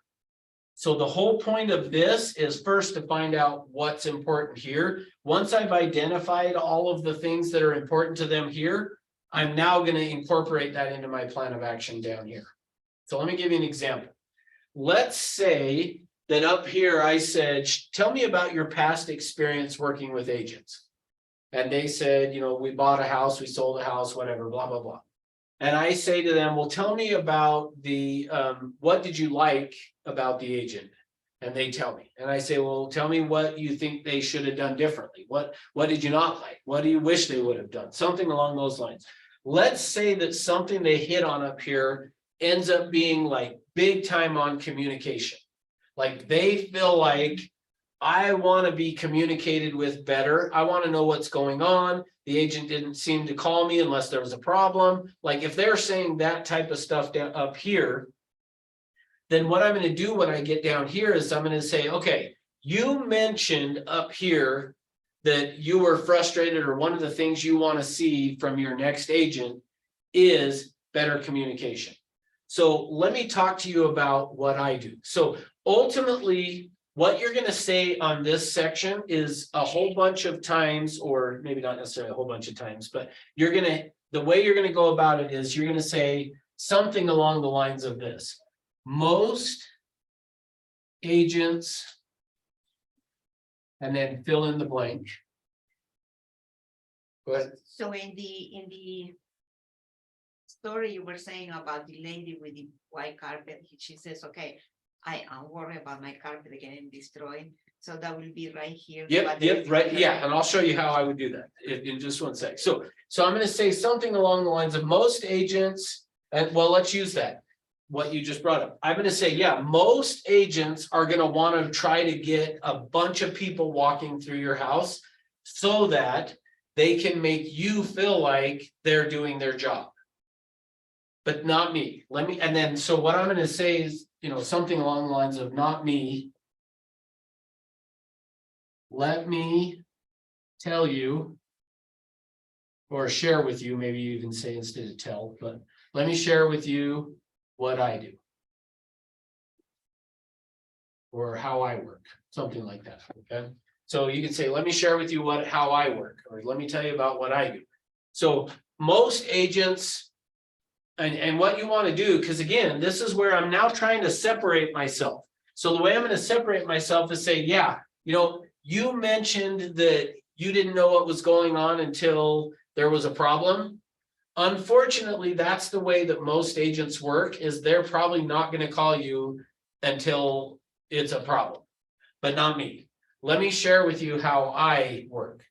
So the whole point of this is first to find out what's important here. Once I've identified all of the things that are important to them here, I'm now going to incorporate that into my plan of action down here. So let me give you an example. Let's say that up here I said, tell me about your past experience working with agents. And they said, you know, we bought a house, we sold a house, whatever, blah, blah, blah. And I say to them, well, tell me about the, what did you like about the agent? And they tell me, and I say, well, tell me what you think they should have done differently. What did you not like? What do you wish they would have done? Something along those lines. Let's say that something they hit on up here ends up being like big time on communication. Like they feel like I want to be communicated with better. I want to know what's going on. The agent didn't seem to call me unless there was a problem. Like if they're saying that type of stuff down up here, then what I'm going to do when I get down here is I'm going to say, okay, you mentioned up here that you were frustrated or one of the things you want to see from your next agent is better communication. So let me talk to you about what I do. So ultimately, what you're going to say on this section is a whole bunch of times, or maybe not necessarily a whole bunch of times, but the way you're going to go about it is you're going to say something along the lines of this. Most agents, and then fill in the blank. Go ahead. So in the story you were saying about the lady with the white carpet, she says, okay, I am worried about my carpet getting destroyed. So that will be right here. Yep, right, yeah, and I'll show you how I would do that in just one sec. So I'm going to say something along the lines of most agents, and well, let's use that. what you just brought up. I'm gonna say, yeah, most agents are gonna wanna try to get a bunch of people walking through your house so that they can make you feel like they're doing their job. But not me. Let me, and then, so what I'm gonna say is, something along the lines of not me. Let me tell you. Or share with you, maybe you can say instead of tell, but let me share with you what I do. Or how I work, something like that, okay? So you can say, let me share with you how I work, or let me tell you about what I do. So most agents. And what you want to do, because again, this is where I'm now trying to separate myself. So the way I'm going to separate myself is say, yeah, you mentioned that you didn't know what was going on until there was a problem. Unfortunately, that's the way that most agents work, is they're probably not going to call you until it's a problem, but not me. Let me share with you how I work.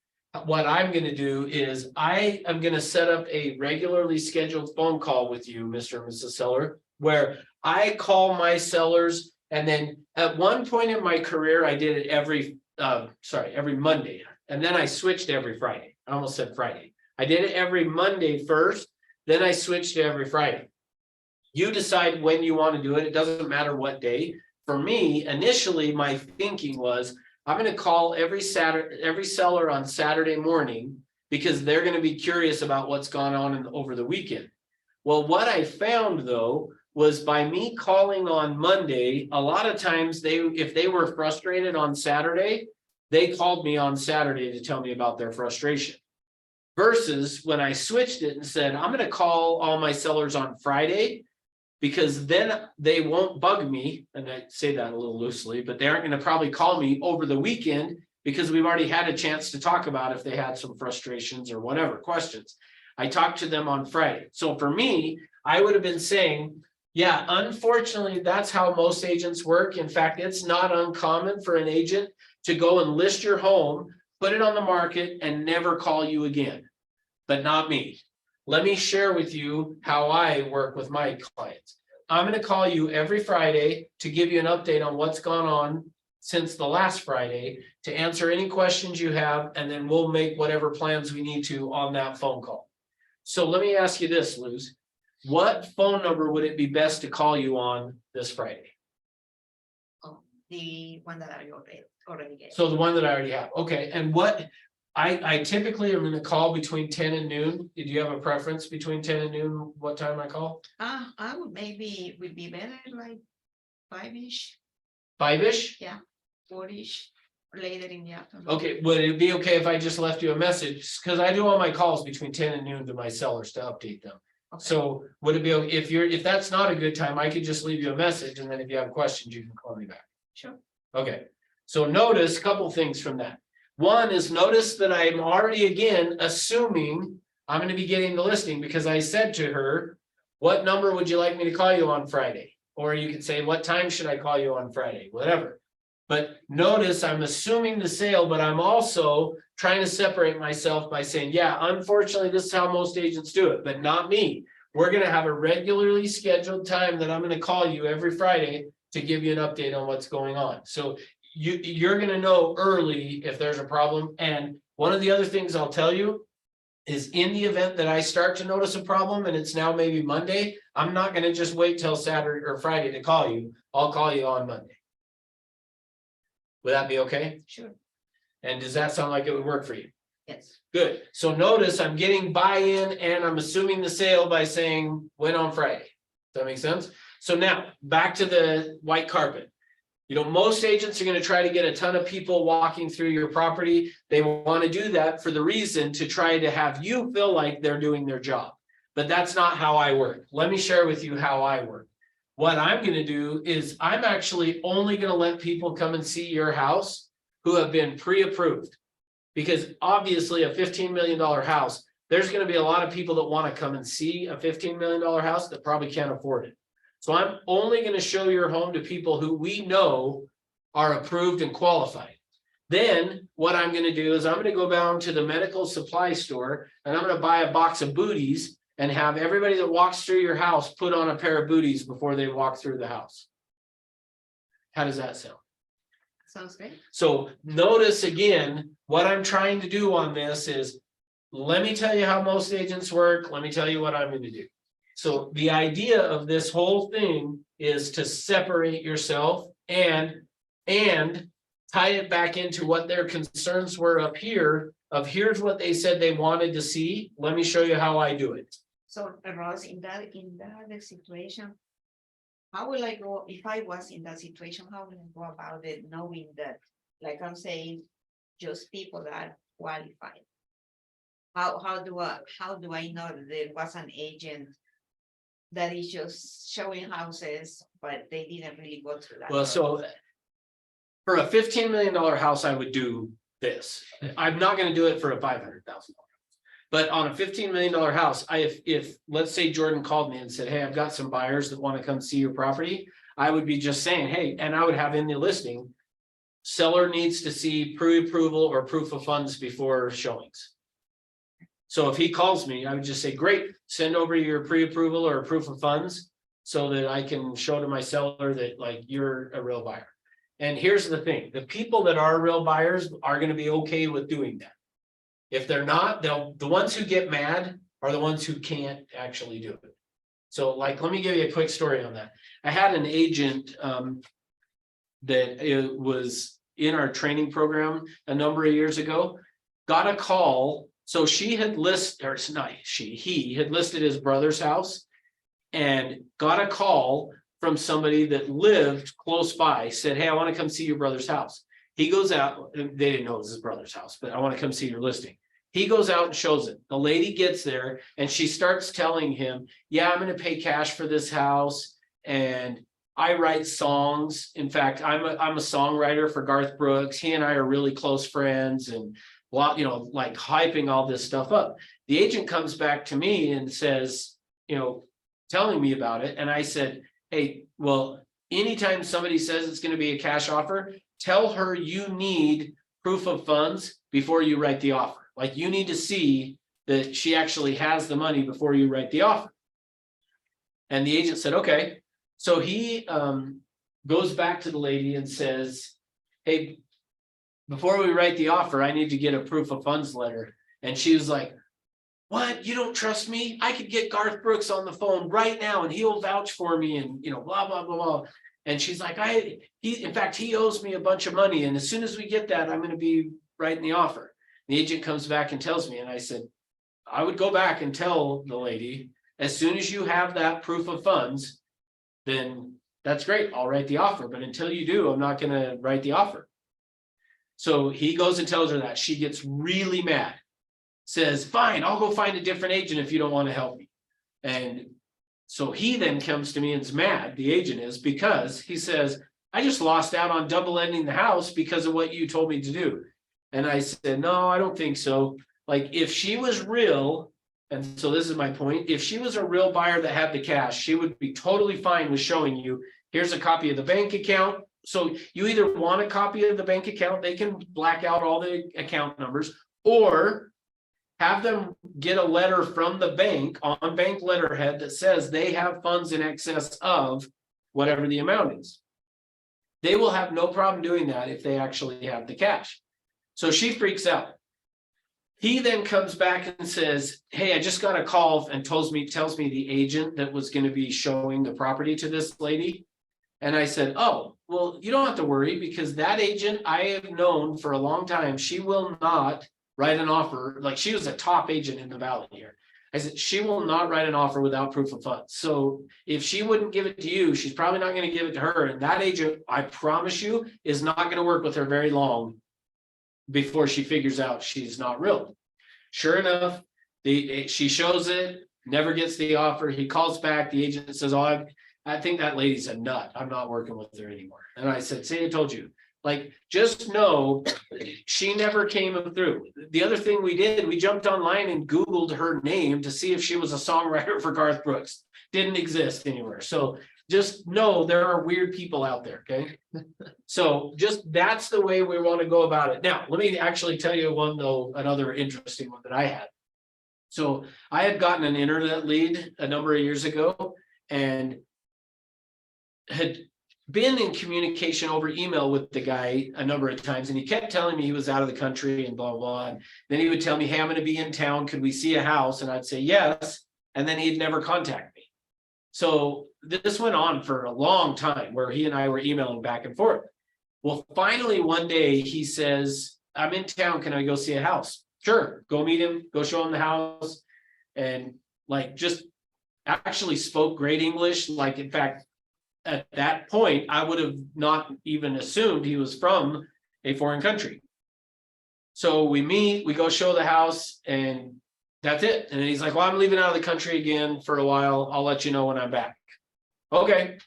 What I'm going to do is I am going to set up a regularly scheduled phone call with you, Mr. and Mrs. Seller, where I call my sellers. And then at one point in my career, I did it every Monday. And then I switched to every Friday. I almost said Friday. I did it every Monday first, then I switched to every Friday. You decide when you want to do it. It doesn't matter what day. For me, initially, my thinking was, I'm going to call every seller on Saturday morning because they're going to be curious about what's gone on over the weekend. Well, what I found though, was by me calling on Monday, a lot of times if they were frustrated on Saturday, they called me on Saturday to tell me about their frustration. Versus when I switched it and said, I'm going to call all my sellers on Friday, because then they won't bug me, and I say that a little loosely, but they aren't going to probably call me over the weekend because we've already had a chance to talk about if they had some frustrations or whatever questions. I talked to them on Friday. So for me, I would have been saying, yeah, unfortunately, that's how most agents work. In fact, it's not uncommon for an agent to go and list your home, put it on the market, and never call you again, but not me. Let me share with you how I work with my clients. I'm going to call you every Friday to give you an update on what's gone on since the last Friday, to answer any questions you have, and then we'll make whatever plans we need to on that phone call. So let me ask you this, Luz. What phone number would it be best to call you on this Friday? Oh, the one that I already get. So the one that I already have. Okay, and what I typically am going to call between 10 and noon. Do you have a preference between 10 and noon? What time I call? I would maybe would be better like 5-ish, 5-ish? 4-ish, later in the afternoon. Okay, would it be okay if I just left you a message? Because I do all my calls between 10 and noon to my sellers to update them. Okay. So would it be, if that's not a good time, I could just leave you a message, and then if you have questions, you can call me back. Sure. Okay, so notice a couple things from that. One is, notice that I'm already again assuming I'm going to be getting the listing, because I said to her, what number would you like me to call you on Friday? Or you could say, what time should I call you on Friday? Whatever. But notice I'm assuming the sale, but I'm also trying to separate myself by saying, yeah, unfortunately, this is how most agents do it, but not me. We're going to have a regularly scheduled time that I'm going to call you every Friday to give you an update on what's going on. So you're going to know early if there's a problem. And one of the other things I'll tell you is, in the event that I start to notice a problem and it's now maybe Monday, I'm not going to just wait till Saturday or Friday to call you. I'll call you on Monday. Would that be okay? Sure. And does that sound like it would work for you? Yes. Good. So notice I'm getting buy-in and I'm assuming the sale by saying when on Friday. Does that make sense? So now back to the white carpet. Most agents are going to try to get a ton of people walking through your property. They want to do that for the reason to try to have you feel like they're doing their job. But that's not how I work. Let me share with you how I work. What I'm going to do is I'm actually only going to let people come and see your house who have been pre-approved. Because obviously a $15 million house, there's going to be a lot of people that want to come and see a $15 million house that probably can't afford it. So I'm only going to show your home to people who we know are approved and qualified. Then what I'm going to do is I'm going to go down to the medical supply store and I'm going to buy a box of booties, and have everybody that walks through your house put on a pair of booties before they walk through the house. How does that sound? Sounds great. So notice again, what I'm trying to do on this is, let me tell you how most agents work, let me tell you what I'm gonna do. So the idea of this whole thing is to separate yourself and tie it back into what their concerns were up here of here's what they said they wanted to see, let me show you how I do it. So Ross, in that situation, how will I go, if I was in that situation, how will I go about it, knowing that, like I'm saying, just people that are qualified? How do I know that there was an agent that is just showing houses, but they didn't really go through that? Well, so for a $15 million house, I would do this. I'm not gonna do it for a $500,000. But on a $15 million house, if let's say Jordan called me and said, hey, I've got some buyers that want to come see your property, I would be just saying, hey, and I would have in the listing, seller needs to see pre-approval or proof of funds before showings. So if he calls me, I would just say, great, send over your pre-approval or proof of funds so that I can show to my seller that like you're a real buyer. And here's the thing, the people that are real buyers are going to be okay with doing that. If they're not, the ones who get mad are the ones who can't actually do it. So like, let me give you a quick story on that. I had an agent that it was in our training program a number of years ago, got a call. So she had listed, or it's not he had listed his brother's house and got a call from somebody that lived close by, said, hey, I want to come see your brother's house. He goes out, they didn't know it was his brother's house, but I want to come see your listing. He goes out and shows it. The lady gets there and she starts telling him, yeah, I'm going to pay cash for this house. And I write songs. In fact, I'm a songwriter for Garth Brooks. He and I are really close friends and like hyping all this stuff up. The agent comes back to me and says, telling me about it. And I said, hey, well, anytime somebody says it's going to be a cash offer, tell her you need proof of funds before you write the offer. Like you need to see that she actually has the money before you write the offer. And the agent said, okay. So he goes back to the lady and says, hey, before we write the offer, I need to get a proof of funds letter. And she was like, what? You don't trust me? I could get Garth Brooks on the phone right now and he'll vouch for me and blah, blah, blah, blah. And she's like, in fact, he owes me a bunch of money. And as soon as we get that, I'm going to be writing the offer. The agent comes back and tells me, and I said, I would go back and tell the lady, as soon as you have that proof of funds, then that's great. I'll write the offer. But until you do, I'm not going to write the offer. So he goes and tells her that. She gets really mad, says, fine, I'll go find a different agent if you don't want to help me. And so he then comes to me and is mad, the agent is, because he says, I just lost out on double ending the house because of what you told me to do. And I said, no, I don't think so. Like if she was real, and so this is my point, if she was a real buyer that had the cash, she would be totally fine with showing you, here's a copy of the bank account. So you either want a copy of the bank account, they can black out all the account numbers, or have them get a letter from the bank on bank letterhead that says they have funds in excess of whatever the amount is. They will have no problem doing that if they actually have the cash. So she freaks out. He then comes back and says, hey, I just got a call and tells me the agent that was going to be showing the property to this lady. And I said, oh, well, you don't have to worry because that agent I have known for a long time, she will not write an offer. Like she was a top agent in the valley here. I said, she will not write an offer without proof of funds. So if she wouldn't give it to you, she's probably not going to give it to her. And that agent, I promise you, is not going to work with her very long before she figures out she's not real. Sure enough, she shows it, never gets the offer. He calls back. The agent says, oh, I think that lady's a nut. I'm not working with her anymore. And I said, see, I told you. Like, just know she never came through. The other thing we did, we jumped online and Googled her name to see if she was a songwriter for Garth Brooks. Didn't exist anywhere. So just know there are weird people out there, okay? So just that's the way we want to go about it. Now, let me actually tell you another interesting one that I had. So I had gotten an internet lead a number of years ago and had been in communication over email with the guy a number of times, and he kept telling me he was out of the country and blah, blah, blah. And then he would tell me, hey, I'm gonna be in town, could we see a house? And I'd say yes, and then he'd never contact me. So this went on for a long time where he and I were emailing back and forth. Well, finally, one day he says, I'm in town, can I go see a house? Sure, go meet him, go show him the house. And like, just actually spoke great English. Like, in fact, at that point, I would have not even assumed he was from a foreign country. So we meet, we go show the house, and that's it. And he's like, well, I'm leaving out of the country again for a while. I'll let you know when I'm back. Okay.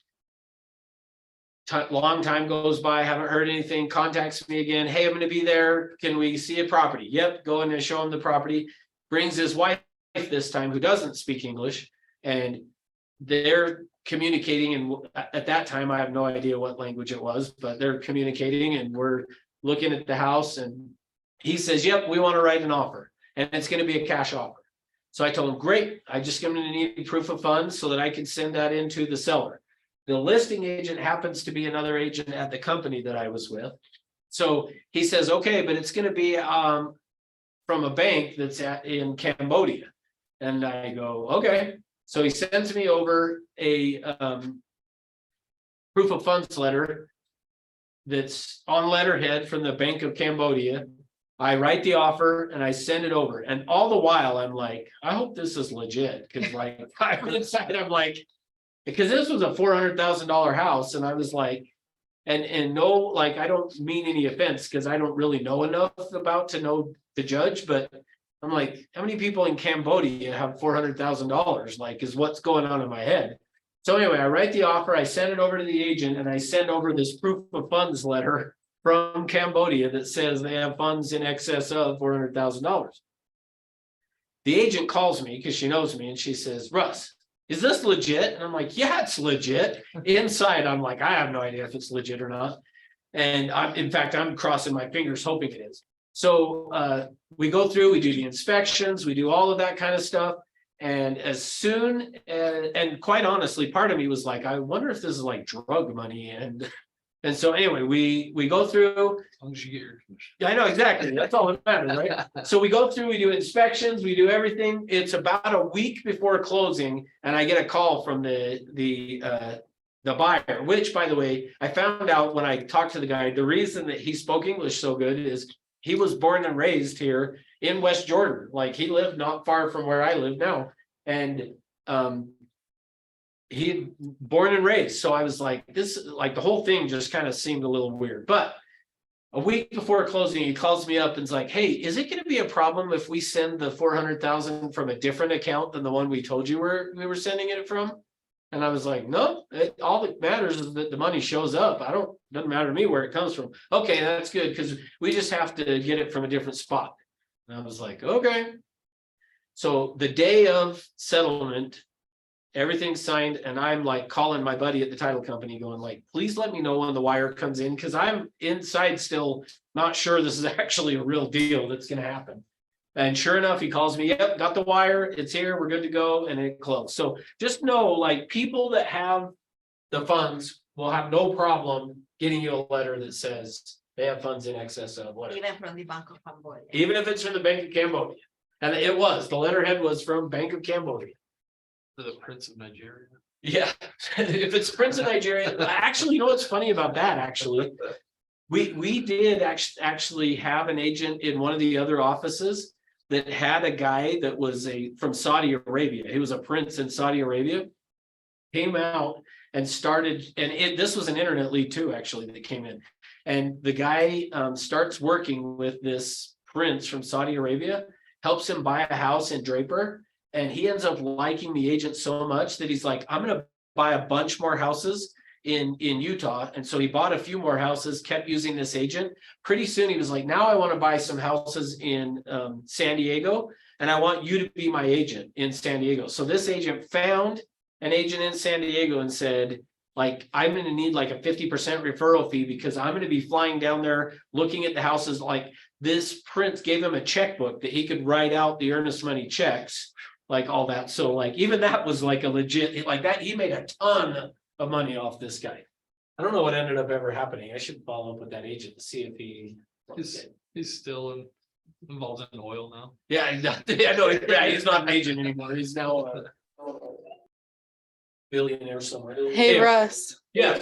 Long time goes by, haven't heard anything, contacts me again. Hey, I'm gonna be there. Can we see a property? Yep, go in and show him the property. Brings his wife this time, who doesn't speak English, and they're communicating. And at that time, I have no idea what language it was, but they're communicating, and we're looking at the house, and he says, yep, we want to write an offer, and it's going to be a cash offer. So I told him, great, I just going to need proof of funds so that I can send that into the seller. The listing agent happens to be another agent at the company that I was with. So he says, okay, but it's going to be from a bank that's in Cambodia. And I go, okay. So he sends me over a proof of funds letter that's on letterhead from the Bank of Cambodia. I write the offer and I send it over. And all the while I'm like, I hope this is legit. Cause like I'm inside, I'm like, because this was a $400,000 house. And I was like, and no, like, I don't mean any offense because I don't really know enough about to know the judge, but I'm like, how many people in Cambodia have $400,000? Like, is what's going on in my head. So anyway, I write the offer, I send it over to the agent, and I send over this proof of funds letter from Cambodia that says they have funds in excess of $400,000. The agent calls me because she knows me, and she says, Russ, is this legit? And I'm like, yeah, it's legit. Inside, I'm like, I have no idea if it's legit or not. And in fact, I'm crossing my fingers hoping it is. So we go through, we do the inspections, we do all of that kind of stuff. And as soon as, and quite honestly, part of me was like, I wonder if this is like drug money. And so anyway, we go through. As long as you get your commission. Yeah, I know, exactly. That's all that matters, right? So we go through, we do inspections, we do everything. It's about a week before closing, and I get a call from the buyer, which, by the way, I found out when I talked to the guy, the reason that he spoke English so good is he was born and raised here in West Jordan. Like, he lived not far from where I live now. And he born and raised. So I was like, this, like, the whole thing just kind of seemed a little weird. But a week before closing, he calls me up and is like, hey, is it going to be a problem if we send the 400,000 from a different account than the one we told you we were sending it from? And I was like, no, all that matters is that the money shows up. Doesn't matter to me where it comes from. Okay, that's good, because we just have to get it from a different spot. And I was like, okay. So the day of settlement, everything's signed, and I'm like calling my buddy at the title company going like, please let me know when the wire comes in, because I'm inside still not sure this is actually a real deal that's going to happen. And sure enough, he calls me, yep, got the wire, it's here, we're good to go, and it closed. So just know, like, people that have the funds will have no problem getting you a letter that says they have funds in excess of whatever. Even from the Bank of Cambodia. Even if it's from the Bank of Cambodia. And it was, the letterhead was from Bank of Cambodia. The Prince of Nigeria. Yeah, if it's Prince of Nigeria, actually, you know what's funny about that, actually? We did actually have an agent in one of the other offices that had a guy that was from Saudi Arabia. He was a prince in Saudi Arabia. Came out and started, and this was an internet lead too, actually, that came in. And the guy starts working with this prince from Saudi Arabia, helps him buy a house in Draper. And he ends up liking the agent so much that he's like, I'm going to buy a bunch more houses in Utah. And so he bought a few more houses, kept using this agent. Pretty soon he was like, now I want to buy some houses in San Diego, and I want you to be my agent in San Diego. So this agent found an agent in San Diego and said, like, I'm going to need like a 50% referral fee because I'm going to be flying down there, looking at the houses. Like, this Prince gave him a checkbook that he could write out the earnest money checks, like all that. So like even that was like a legit, like that, he made a ton of money off this guy. I don't know what ended up ever happening. I should follow up with that agent to see if he. He's still involved in oil now. Yeah, I know, yeah, he's not an agent anymore. He's now a billionaire somewhere. Hey, Anyway, Russ, yeah.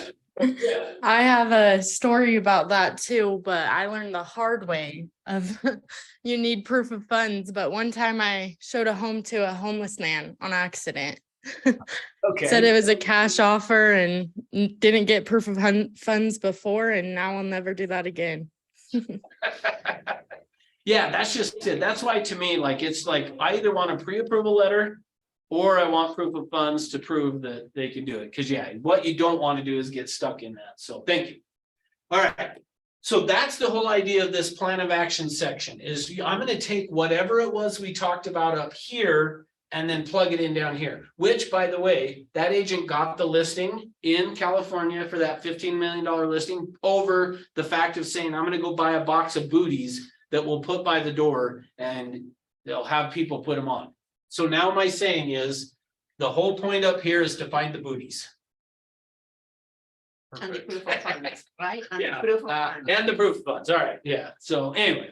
I have a story about that too, but I learned the hard way of you need proof of funds. But one time I showed a home to a homeless man on accident. Okay. Said it was a cash offer and didn't get proof of funds before, and now I'll never do that again. Yeah, that's just it. That's why to me, like, it's like, I either want a pre-approval letter. Or I want proof of funds to prove that they can do it. Cause yeah, what you don't want to do is get stuck in that. So thank you. All right. So that's the whole idea of this plan of action section is I'm going to take whatever it was we talked about up here. And then plug it in down here, which by the way, that agent got the listing in California for that $15 million listing over the fact of saying, I'm going to go buy a box of booties that we'll put by the door and they'll have people put them on. So now my saying is, the whole point up here is to find the booties. And the proof of funds, right? And the Yeah, proof of funds. and the proof funds, all right, yeah, so anyway.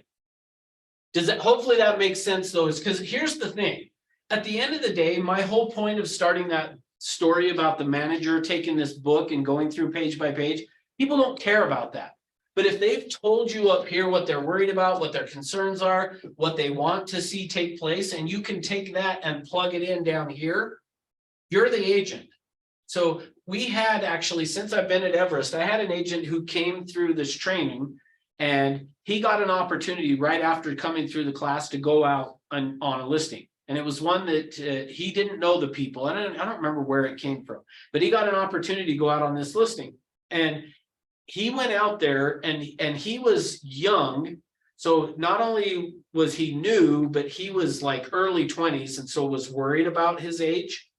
Does that, hopefully that makes sense though, is because here's the thing. At the end of the day, my whole point of starting that story about the manager taking this book and going through page by page, people don't care about that. But if they've told you up here what they're worried about, what their concerns are, what they want to see take place, and you can take that and plug it in down here, you're the agent. So we had actually, since I've been at Everest, I had an agent who came through this training and he got an opportunity right after coming through the class to go out on a listing. And it was one that he didn't know the people. I don't remember where it came from, but he got an opportunity to go out on this listing. And he went out there and he was young. So not only was he new, but he was like early 20s and so was worried about his age.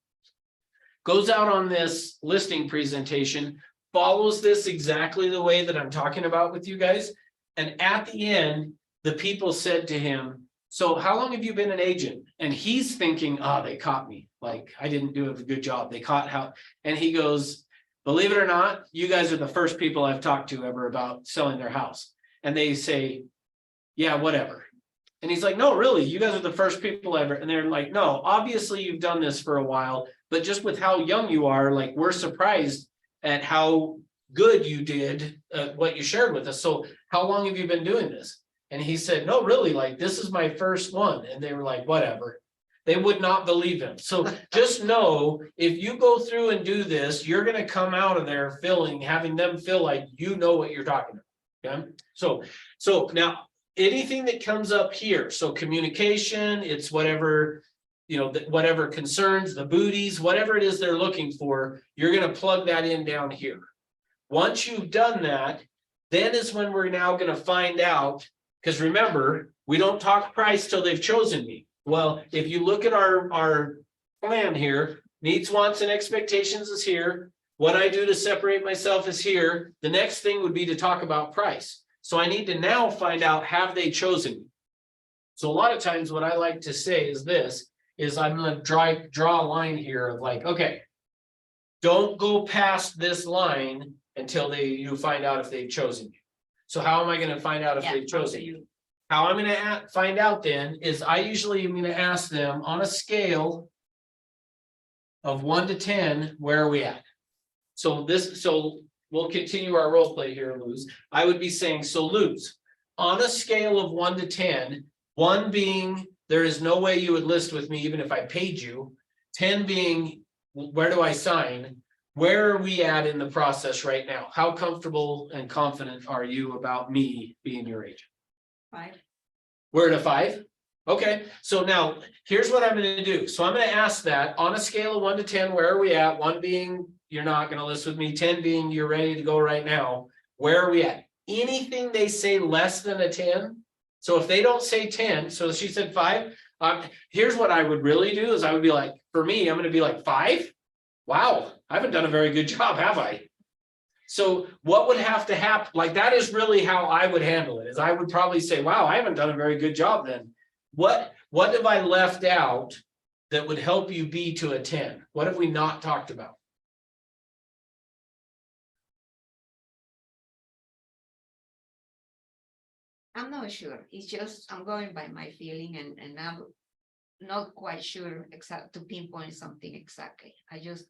Goes out on this listing presentation, follows this exactly the way that I'm talking about with you guys. And at the end, the people said to him, so how long have you been an agent? And he's thinking, oh, they caught me. Like, I didn't do a good job. They caught how, and he goes, believe it or not, you guys are the first people I've talked to ever about selling their house. And they say, yeah, whatever. And he's like, no, really, you guys are the first people ever. And they're like, no, obviously you've done this for a while, but just with how young you are, like, we're surprised at how good you did what you shared with us. So how long have you been doing this? And he said, no, really, like, this is my first one. And they were like, whatever. They would not believe him. So just know, if you go through and do this, you're going to come out of there having them feel like you know what you're talking about. Okay. So now anything that comes up here, so communication, it's whatever, you know, whatever concerns, the booties, whatever it is they're looking for, you're going to plug that in down here. Once you've done that, then is when we're now going to find out. Because remember, we don't talk price till they've chosen me. Well, if you look at our plan here, needs, wants, and expectations is here. What I do to separate myself is here. The next thing would be to talk about price. So I need to now find out, have they chosen me? So a lot of times what I like to say is this, is I'm going to draw a line here of like, okay, don't go past this line until you find out if they've chosen you. So how am I going to find out if they've chosen you? How I'm going to find out then is I usually am going to ask them on a scale of 1 to 10, where are we at? So we'll continue our role play here, Luz. I would be saying, so Luz, on a scale of 1 to 10, 1 being there is no way you would list with me even if I paid you, 10 being where do I sign? Where are we at in the process right now? How comfortable and confident are you about me being your agent? 5. We're at a 5. Okay, so now here's what I'm going to do. So I'm going to ask that on a scale of 1 to 10, where are we at? 1 being you're not going to list with me, 10 being you're ready to go right now. Where are we at? Anything they say less than a 10. So if they don't say 10, so she said 5. Here's what I would really do is I would be like, for me, I'm going to be like 5. Wow, I haven't done a very good job, have I? So what would have to happen, like that is really how I would handle it, is I would probably say, wow, I haven't done a very good job then. What have I left out that would help you be to a 10? What have we not talked about? I'm not sure. It's just, I'm going by my feeling and I'm not quite sure exact to pinpoint something exactly. I just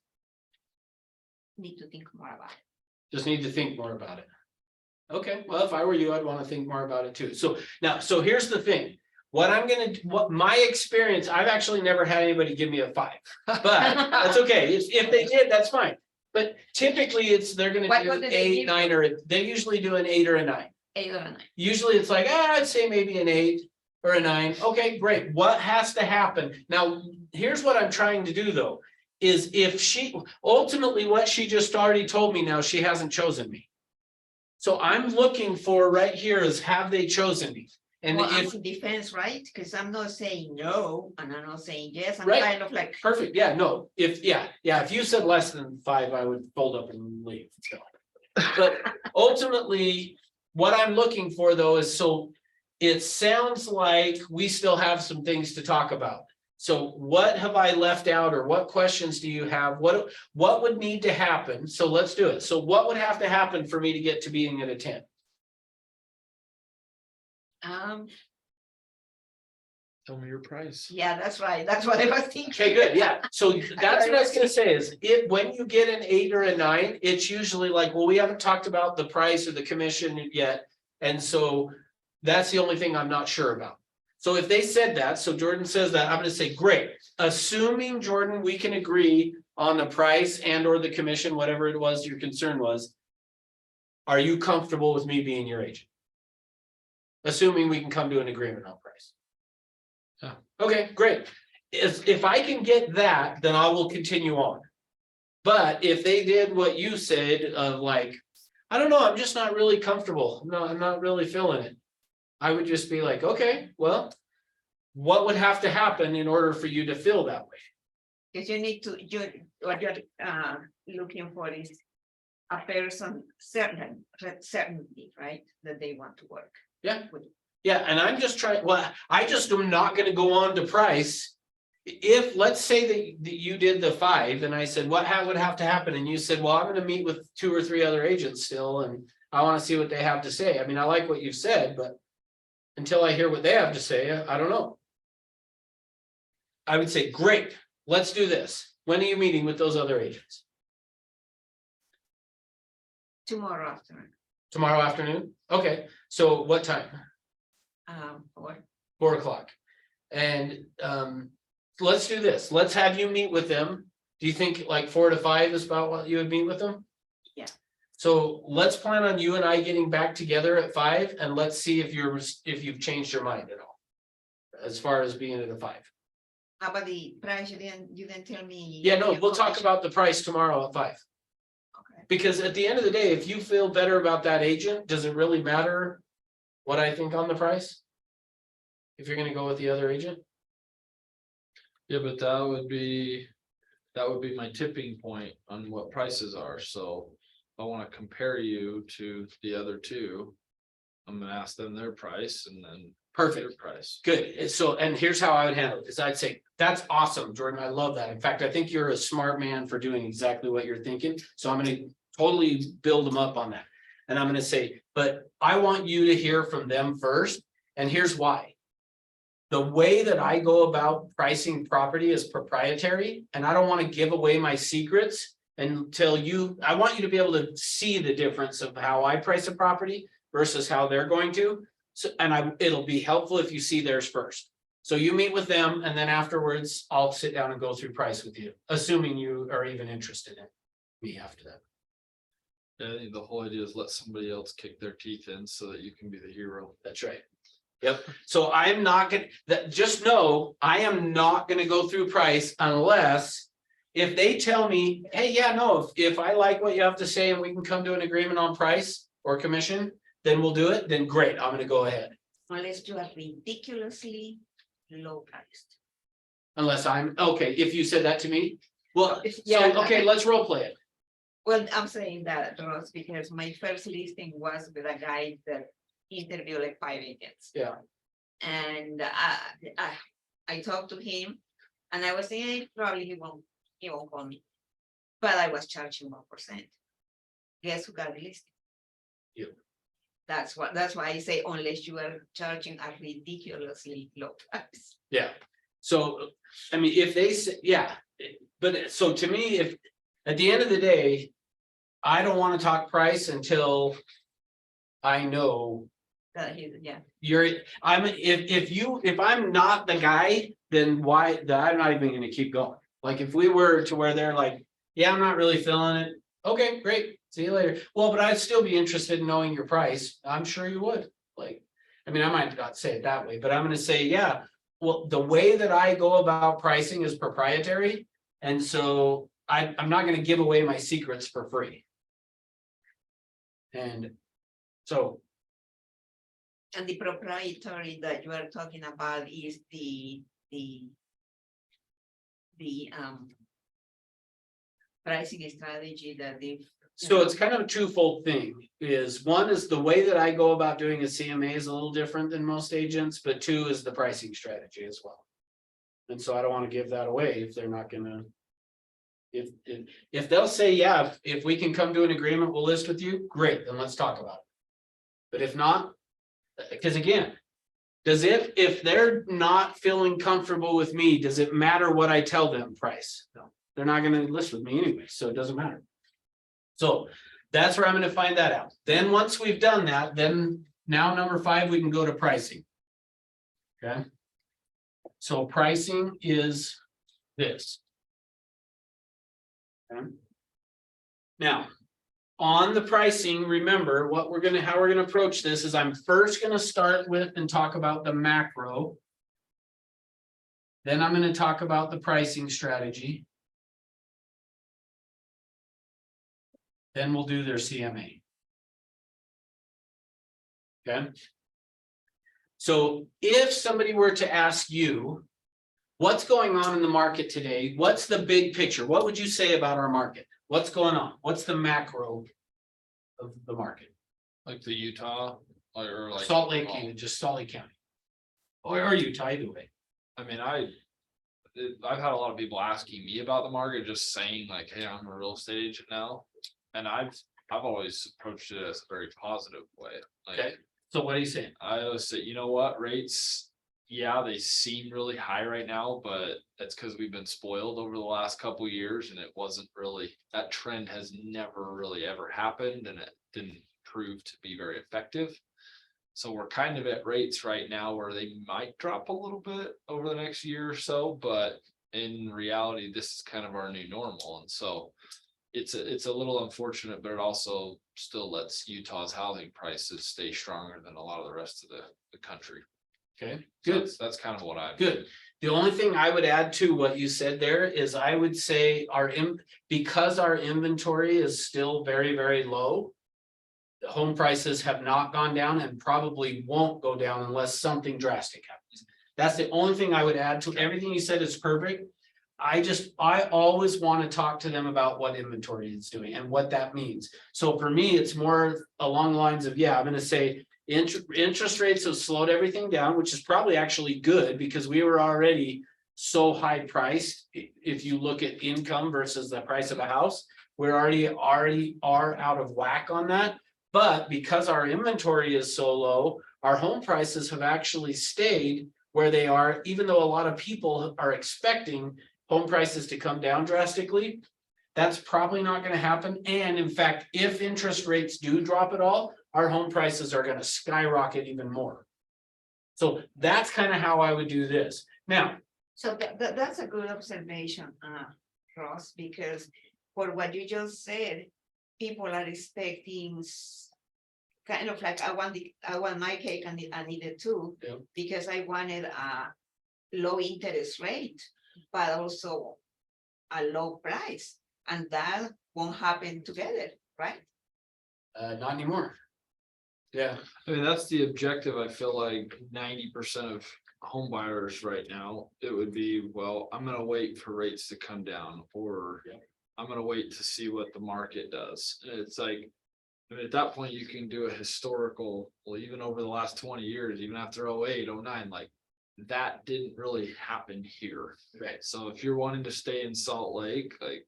need to think more about it. Just need to think more about it. Okay, well, if I were you, I'd want to think more about it too. So now, so here's the thing. What my experience, I've actually never had anybody give me a 5, but that's okay. If they did, that's fine. But typically they're gonna What do do they 8, give 9, or they usually do an 8 or a 9. 8 or 9. Usually it's like, I'd say maybe an 8 or a 9. Okay, great. What has to happen? Now, here's what I'm trying to do though, is if she, ultimately what she just already told me now, she hasn't chosen me. So I'm looking for right here is, have they chosen me? And Well, I'm if, in defense, right? Because I'm not saying no and I'm not saying yes. I'm Right. kind of like, perfect, yeah, no, if you said less than 5, I would fold up and leave. So. But ultimately, what I'm looking for though is, so it sounds like we still have some things to talk about. So what have I left out, or what questions do you have? What would need to happen? So let's do it. So what would have to happen for me to get to being at a 10? Tell me your price. yeah, that's right. That's what I was thinking. Okay, good, yeah. So that's what I was gonna say is, when you get an 8 or a 9, it's usually like, well, we haven't talked about the price or the commission yet. And so that's the only thing I'm not sure about. So if they said that, so Jordan says that, I'm gonna say, great. Assuming, Jordan, we can agree on the price and or the commission, whatever it was your concern was. Are you comfortable with me being your agent? Assuming we can come to an agreement on price. Yeah. Okay, great. If I can get that, then I will continue on. But if they did what you said of like, I don't know, I'm just not really comfortable. No, I'm not really feeling it. I would just be like, okay, well, what would have to happen in order for you to feel that way? Because you need to, what you're looking for is a person certainty, right? That they want to work. Yeah. with. Yeah, and I'm just trying, well, I just am not gonna go on to price. If, let's say that you did the 5 and I said, what would have to happen? And you said, well, I'm gonna meet with 2 or 3 other agents still, and I wanna see what they have to say. I mean, I like what you've said, but until I hear what they have to say, I don't know. I would say, great, let's do this. When are you meeting with those other agents? Tomorrow afternoon, Tomorrow afternoon? Okay, so what time? or 4 o'clock. And let's do this. Let's have you meet with them. Do you think like 4 to 5 is about what you would meet with them? Yeah. So let's plan on you and I getting back together at 5, and let's see if you've changed your mind at all. As far as being at a 5. how about the price? You didn't tell me. Yeah, no, the we'll talk information. about the price tomorrow at 5. Okay. Because at the end of the day, if you feel better about that agent, does it really matter what I think on the price? If you're gonna go with the other agent? Yeah, but that would be my tipping point on what prices are, so if I wanna compare you to the other 2. I'm gonna ask them their price and then. Perfect. Their price. Good. So, and here's how I would handle it, is I'd say, that's awesome, Jordan. I love that. In fact, I think you're a smart man for doing exactly what you're thinking. So I'm gonna totally build them up on that. And I'm gonna say, but I want you to hear from them first. And here's why. The way that I go about pricing property is proprietary, and I don't want to give away my secrets until I want you to be able to see the difference of how I price a property versus how they're going to. So, and it'll be helpful if you see theirs first. So you meet with them, and then afterwards, I'll sit down and go through price with you, assuming you are even interested in me after that. Yeah, I think the whole idea is let somebody else kick their teeth in so that you can be the hero. That's right. Yep. So I'm not gonna, just know, I am not gonna go through price unless. If they tell me, hey, yeah, no, if I like what you have to say and we can come to an agreement on price or commission, then we'll do it, then great, I'm gonna go ahead. Unless you are ridiculously low priced. Unless I'm, okay, if you said that to me, well, Yeah. so, okay, let's role play it. Well, I'm saying that, Ross, because my first listing was with a guy that interviewed like 5 agents. Yeah. And I talked to him and I was saying, probably he won't call me. But I was charging 1%. Guess who got the listing? You. That's why I say unless you are charging a ridiculously low price. Yeah, so, I mean, if they say, yeah, but so to me, if, at the end of the day. I don't wanna talk price until. I know Yeah, if I'm not the guy, then why, I'm not even gonna keep going. Like, if we were to where they're like, yeah, I'm not really feeling it, okay, great, see you later. Well, but I'd still be interested in knowing your price, I'm sure you would, like, I mean, I might not say it that way, but I'm gonna say, yeah. Well, the way that I go about pricing is proprietary, and so I'm not gonna give away my secrets for free. And so, and the proprietary that you are talking about is the pricing strategy that they've. so it's kind of a twofold thing, is one is the way that I go about doing a CMA is a little different than most agents, but two is the pricing strategy as well. And so I don't want to give that away if they're not gonna. If they'll say, yeah, if we can come to an agreement, we'll list with you, great, then let's talk about it. But if not, because again. Does it, if they're not feeling comfortable with me, does it matter what I tell them price? No, they're not gonna list with me anyway, so it doesn't matter. So that's where I'm gonna find that out. Then once we've done that, then now number 5, we can go to pricing. Okay. So pricing is this. Okay. Now, on the pricing, remember what we're gonna, how we're gonna approach this is I'm first gonna start with and talk about the macro. Then I'm gonna talk about the pricing strategy. Then we'll do their CMA. Okay. So if somebody were to ask you, what's going on in the market today? What's the big picture? What would you say about our market? What's going on? What's the macro of the market? Like the Utah, or like. Salt Lake, even just Salt Lake County. Or Utah, either way. I mean, I've had a lot of people asking me about the market, just saying like, hey, I'm a real estate agent now. And I've always approached it as a very positive way. Like, Okay. So what are you saying? I always say, you know what, rates, yeah, they seem really high right now, but that's because we've been spoiled over the last couple of years and it wasn't really, that trend has never really ever happened and it didn't prove to be very effective. So we're kind of at rates right now where they might drop a little bit over the next year or so, but in reality, this is kind of our new normal. And so it's a little unfortunate, but it also still lets Utah's housing prices stay stronger than a lot of the rest of the country. Okay, So good, that's kind of what I. good. The only thing I would add to what you said there is I would say because our inventory is still very, very low. The home prices have not gone down and probably won't go down unless something drastic happens. That's the only thing I would add to everything you said is perfect. I always want to talk to them about what inventory is doing and what that means. So for me, it's more along the lines of, yeah, I'm gonna say interest rates have slowed everything down, which is probably actually good because we were already so high priced. If you look at income versus the price of a house, we're already are out of whack on that. But because our inventory is so low, our home prices have actually stayed where they are, even though a lot of people are expecting home prices to come down drastically. That's probably not going to happen. And in fact, if interest rates do drop at all, our home prices are going to skyrocket even more. So that's kind of how I would do this. Now, So that's a good observation, Ross, because for what you just said, people are expecting kind of like, I want my cake and I need it too, Yeah. because I wanted a low interest rate, but also a low price, and that won't happen together, right? not anymore. Yeah, I mean, that's the objective. I feel like 90% of home buyers right now, it would be, well, I'm gonna wait for rates to come down, or Yeah. I'm gonna wait to see what the market does. And it's like, I mean, at that point, you can do a historical, well, even over the last 20 years, even after 08, 09, like. That didn't really happen here. Right. So if you're wanting to stay in Salt Lake, like,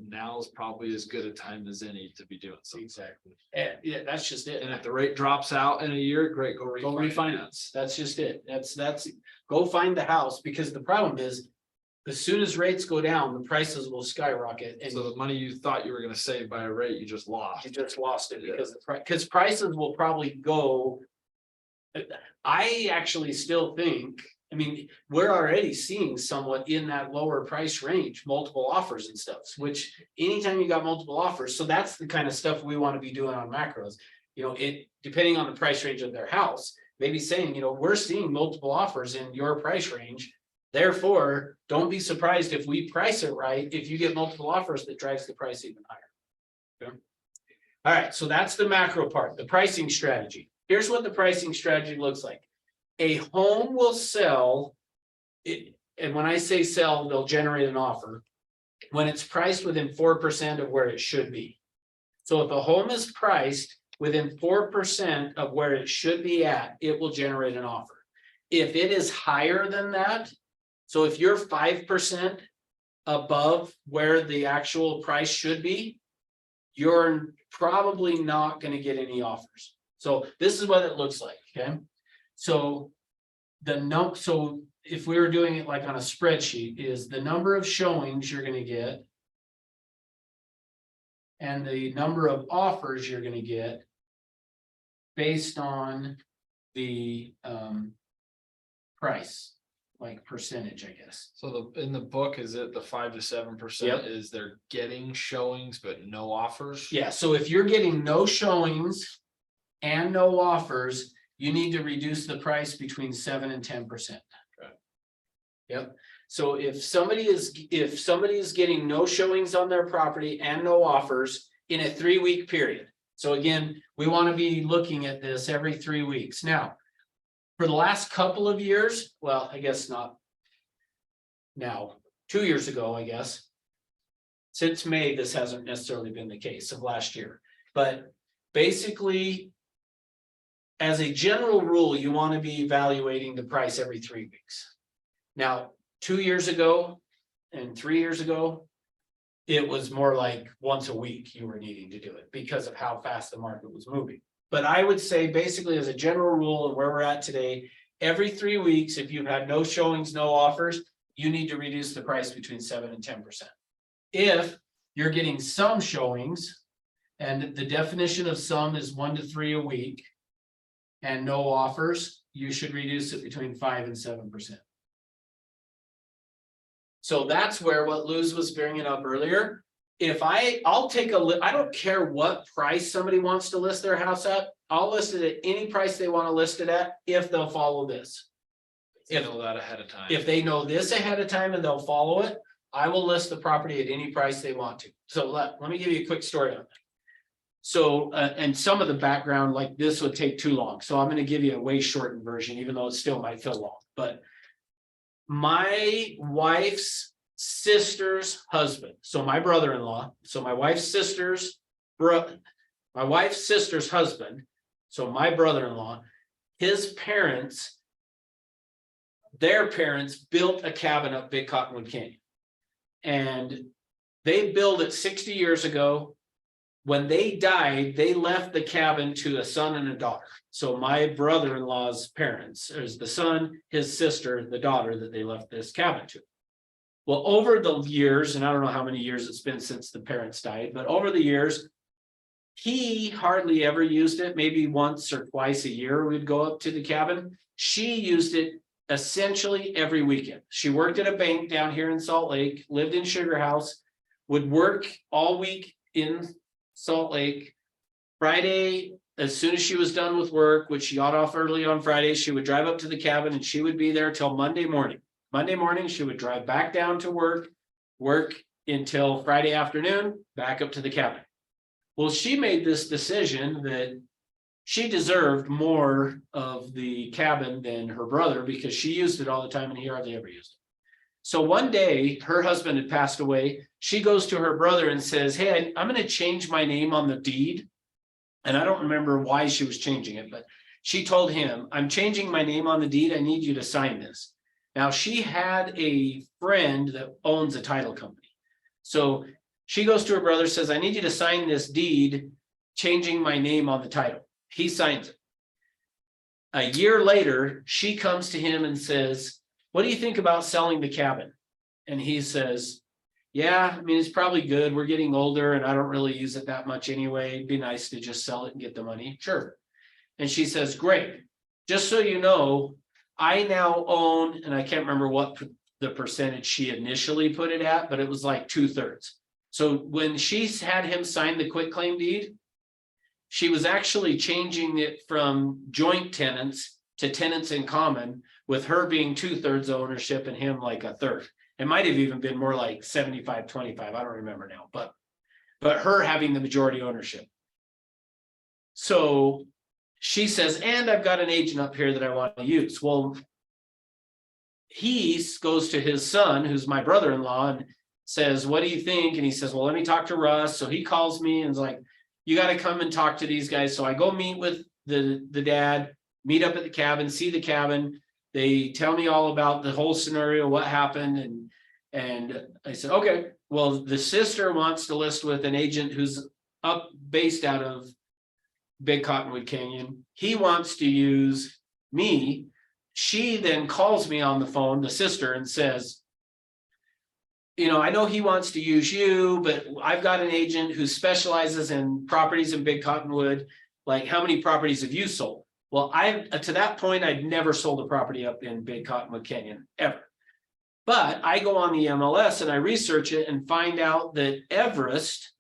now's probably as good a time as any to be doing something. Exactly. Yeah, that's just it. And if the rate drops out in a year, great, go Go refinance. refinance. That's just it. That's, go find the house, because the problem is. As soon as rates go down, the prices will skyrocket and So the money you thought you were gonna save by a rate, you just lost. you just lost it because because prices will probably go. I actually still think, I mean, we're already seeing somewhat in that lower price range, multiple offers and stuff, which anytime you got multiple offers, so that's the kind of stuff we want to be doing on macros. It, depending on the price range of their house, maybe saying, we're seeing multiple offers in your price range. Therefore, don't be surprised if we price it right, if you get multiple offers that drives the price even higher. Okay. All right, so that's the macro part, the pricing strategy. Here's what the pricing strategy looks like. A home will sell it, and when I say sell, they'll generate an offer when it's priced within 4% of where it should be. So if a home is priced within 4% of where it should be at, it will generate an offer. If it is higher than that, so if you're 5% above where the actual price should be, you're probably not going to get any offers. So this is what it looks like, okay? So so if we were doing it like on a spreadsheet, is the number of showings you're gonna get and the number of offers you're gonna get based on the price, like percentage, I guess. So in the book, is it the 5 to 7% Yep. is they're getting showings, but no offers? Yeah, so if you're getting no showings and no offers, you need to reduce the price between 7 and 10%. Okay. Yep, so if somebody is getting no showings on their property and no offers in a 3-week period. So again, we want to be looking at this every 3 weeks. Now, for the last couple of years, well, I guess not now, 2 years ago, I guess. Since May, this hasn't necessarily been the case of last year, but basically, as a general rule, you want to be evaluating the price every 3 weeks. Now, 2 years ago and 3 years ago, it was more like once a week you were needing to do it because of how fast the market was moving. But I would say basically as a general rule and where we're at today, every 3 weeks, if you've had no showings, no offers, you need to reduce the price between 7 and 10%. If you're getting some showings, and the definition of some is 1 to 3 a week, and no offers, you should reduce it between 5 and 7%. So that's where what Luz was bringing up earlier. If I'll take I don't care what price somebody wants to list their house at, I'll list it at any price they want to list it at if they'll follow this. You know that ahead of time. If they know this ahead of time and they'll follow it, I will list the property at any price they want to. So let me give you a quick story on that. So, and some of the background like this would take too long. So I'm going to give you a way shortened version, even though it still might feel long. But my wife's sister's husband, so my brother-in-law, so my wife's sister's husband, so my brother-in-law, his parents, their parents built a cabin up Big Cottonwood Canyon. And they built it 60 years ago. When they died, they left the cabin to a son and a daughter. So my brother-in-law's parents, there's the son, his sister, the daughter that they left this cabin to. Well, over the years, and I don't know how many years it's been since the parents died, but over the years, he hardly ever used it. Maybe once or twice a year we'd go up to the cabin. She used it essentially every weekend. She worked at a bank down here in Salt Lake, lived in Sugar House, would work all week in Salt Lake. Friday, as soon as she was done with work, which she got off early on Friday, she would drive up to the cabin and she would be there till Monday morning. Monday morning, she would drive back down to work until Friday afternoon, back up to the cabin. Well, she made this decision that she deserved more of the cabin than her brother because she used it all the time and he hardly ever used it. So one day, her husband had passed away. She goes to her brother and says, hey, I'm gonna change my name on the deed. And I don't remember why she was changing it, but she told him, I'm changing my name on the deed. I need you to sign this. Now, she had a friend that owns a title company. So she goes to her brother, says, I need you to sign this deed, changing my name on the title. He signs it. A year later, she comes to him and says, what do you think about selling the cabin? And he says, yeah, I mean, it's probably good. We're getting older and I don't really use it that much anyway. It'd be nice to just sell it and get the money. Sure. And she says, great. Just so you know, I now own, and I can't remember what the percentage she initially put it at, but it was like 2/3. So when she had him sign the quitclaim deed, she was actually changing it from joint tenants to tenants in common, with her being 2/3 ownership and him like 1/3. It might have even been more like 75-25. I don't remember now, but her having the majority ownership. So she says, and I've got an agent up here that I want to use. Well, he goes to his son, who's my brother-in-law, and says, what do you think? And he says, well, let me talk to Russ. So he calls me and is like, you got to come and talk to these guys. So I go meet with the dad, meet up at the cabin, see the cabin. They tell me all about the whole scenario, what happened. And I said, okay, well, the sister wants to list with an agent who's based out of Big Cottonwood Canyon. He wants to use me. She then calls me on the phone, the sister, and says, I know he wants to use you, but I've got an agent who specializes in properties in Big Cottonwood. Like, how many properties have you sold? Well, to that point, I'd never sold a property up in Big Cottonwood Canyon, ever. But I go on the MLS and I research it and find out that Everest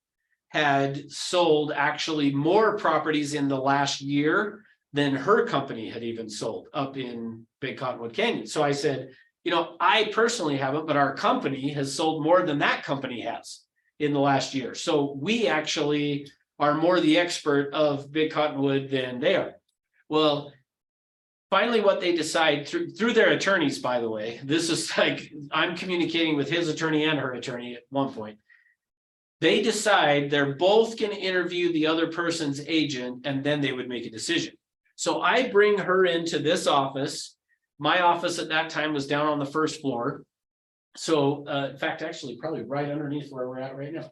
had sold actually more properties in the last year than her company had even sold up in Big Cottonwood Canyon. So I said, I personally haven't, but our company has sold more than that company has in the last year. So we actually are more the expert of Big Cottonwood than they are. Well, finally, what they decide through their attorneys, by the way, this is like, I'm communicating with his attorney and her attorney at one point. They decide they're both going to interview the other person's agent, and then they would make a decision. So I bring her into this office. My office at that time was down on the first floor. So in fact, actually probably right underneath where we're at right now.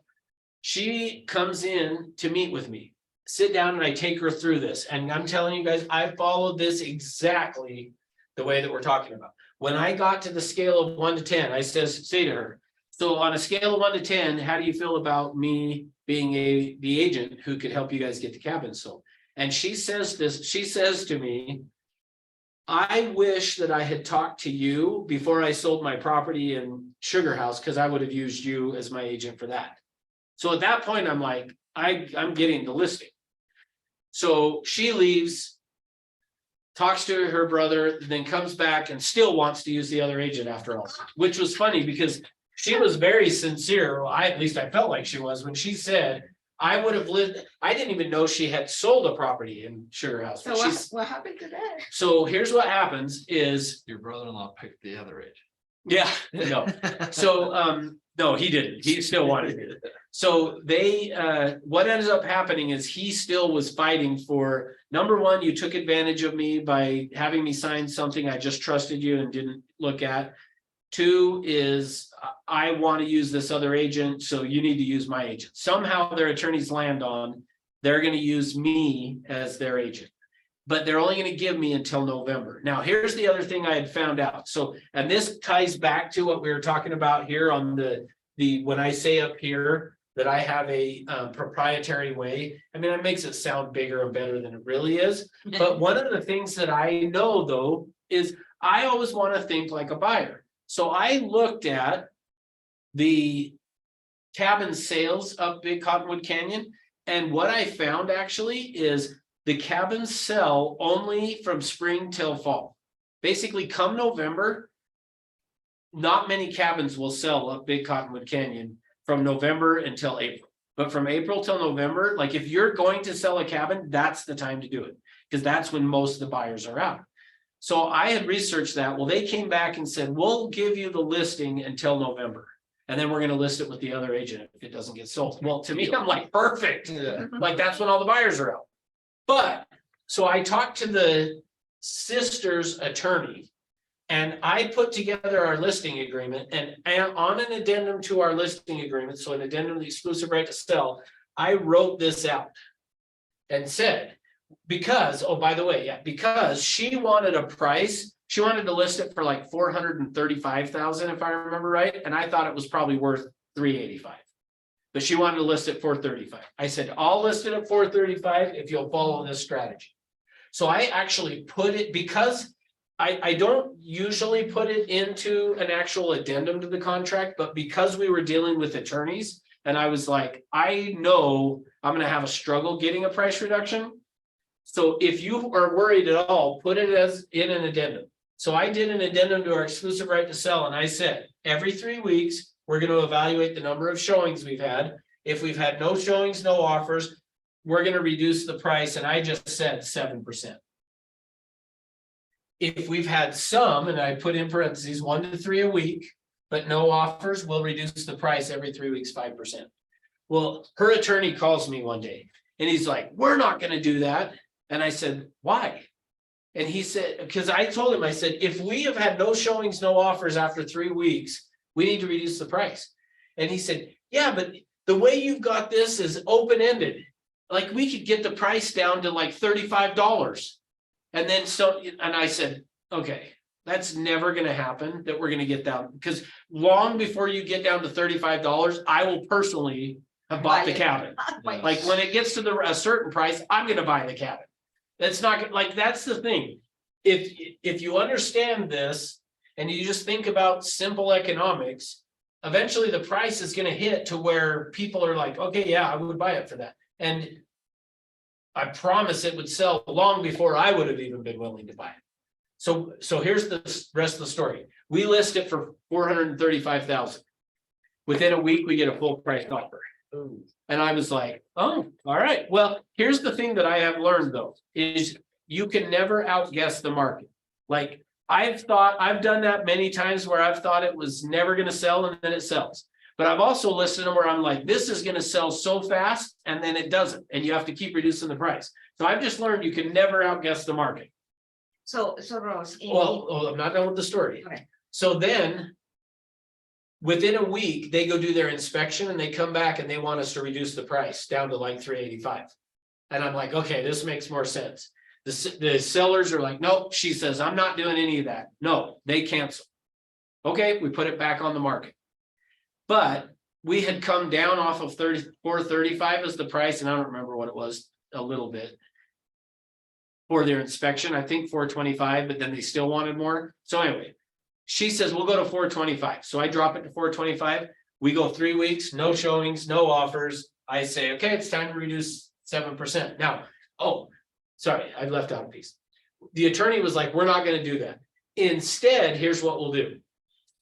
She comes in to meet with me, sit down, and I take her through this. And I'm telling you guys, I followed this exactly the way that we're talking about. When I got to the scale of 1 to 10, I say to her, so on a scale of 1 to 10, how do you feel about me being the agent who could help you guys get the cabin sold? And she says to me, I wish that I had talked to you before I sold my property in Sugar House, because I would have used you as my agent for that. So at that point, I'm like, I'm getting the listing. So she leaves, talks to her brother, then comes back and still wants to use the other agent after all, which was funny because she was very sincere. Well, at least I felt like she was when she said, I would have lived. I didn't even know she had sold a property in Sugar House. So what happened to that? So here's what happens is, Your brother-in-law picked the other agent. yeah, no. So no, he didn't. He still wanted it. So what ended up happening is he still was fighting for, number one, you took advantage of me by having me sign something I just trusted you and didn't look at. 2 is I want to use this other agent, so you need to use my agent. Somehow their attorneys land on they're going to use me as their agent, but they're only going to give me until November. Now, here's the other thing I had found out. So, and this ties back to what we were talking about here on the when I say up here that I have a proprietary way. I mean, it makes it sound bigger and better than it really is. But one of the things that I know, though, is I always want to think like a buyer. So I looked at the cabin sales up Big Cottonwood Canyon, and what I found actually is the cabins sell only from spring till fall. Basically, come November, not many cabins will sell up Big Cottonwood Canyon from November until April. But from April till November, like if you're going to sell a cabin, that's the time to do it, because that's when most of the buyers are out. So I had researched that. Well, they came back and said, we'll give you the listing until November. And then we're gonna list it with the other agent if it doesn't get sold. Well, to me, I'm like, perfect. Yeah. Like, that's when all the buyers are out. But, so I talked to the sister's attorney. And I put together our listing agreement and on an addendum to our listing agreement, so an addendum to the exclusive right to sell, I wrote this out. And said, because, oh, by the way, yeah, because she wanted a price, she wanted to list it for like 435,000, if I remember right, and I thought it was probably worth 385. But she wanted to list it 435. I said, I'll list it at 435 if you'll follow this strategy. So I actually put it, because I don't usually put it into an actual addendum to the contract, but because we were dealing with attorneys, and I was like, I know I'm gonna have a struggle getting a price reduction. So if you are worried at all, put it as in an addendum. So I did an addendum to our exclusive right to sell, and I said, every 3 weeks, we're gonna evaluate the number of showings we've had. If we've had no showings, no offers, we're gonna reduce the price, and I just said 7%. If we've had some, and I put in parentheses, 1 to 3 a week, but no offers, we'll reduce the price every 3 weeks, 5%. Well, her attorney calls me one day and he's like, we're not gonna do that. And I said, why? And he said, because I told him, I said, if we have had no showings, no offers after 3 weeks, we need to reduce the price. And he said, yeah, but the way you've got this is open-ended. Like, we could get the price down to like $35. And then and I said, okay, that's never gonna happen, that we're gonna get down, because long before you get down to $35, I will personally have bought the cabin. Like, when it gets to a certain price, I'm gonna buy the cabin. That's not like, that's the thing. If you understand this and you just think about simple economics, eventually the price is gonna hit to where people are like, okay, yeah, I would buy it for that. And I promise it would sell long before I would have even been willing to buy it. So here's the rest of the story. We list it for 435,000. Within a week, we get a full price offer. And I was like, oh, all right. Well, here's the thing that I have learned though, is you can never outguess the market. Like, I've done that many times where I've thought it was never going to sell and then it sells. But I've also listed them where I'm like, this is going to sell so fast and then it doesn't. And you have to keep reducing the price. So I've just learned you can never outguess the market. So Ross. Well, I'm not done with the story. Okay. So then within a week, they go do their inspection and they come back and they want us to reduce the price down to like 385. And I'm like, okay, this makes more sense. The sellers are like, nope, she says, I'm not doing any of that. No, they cancel. Okay, we put it back on the market. But we had come down off of 435 as the price, and I don't remember what it was, a little bit. For their inspection, I think 425, but then they still wanted more. So anyway, she says, we'll go to 425. So I drop it to 425. We go 3 weeks, no showings, no offers. I say, okay, it's time to reduce 7%. Now, oh, sorry, I left out a piece. The attorney was like, we're not going to do that. Instead, here's what we'll do.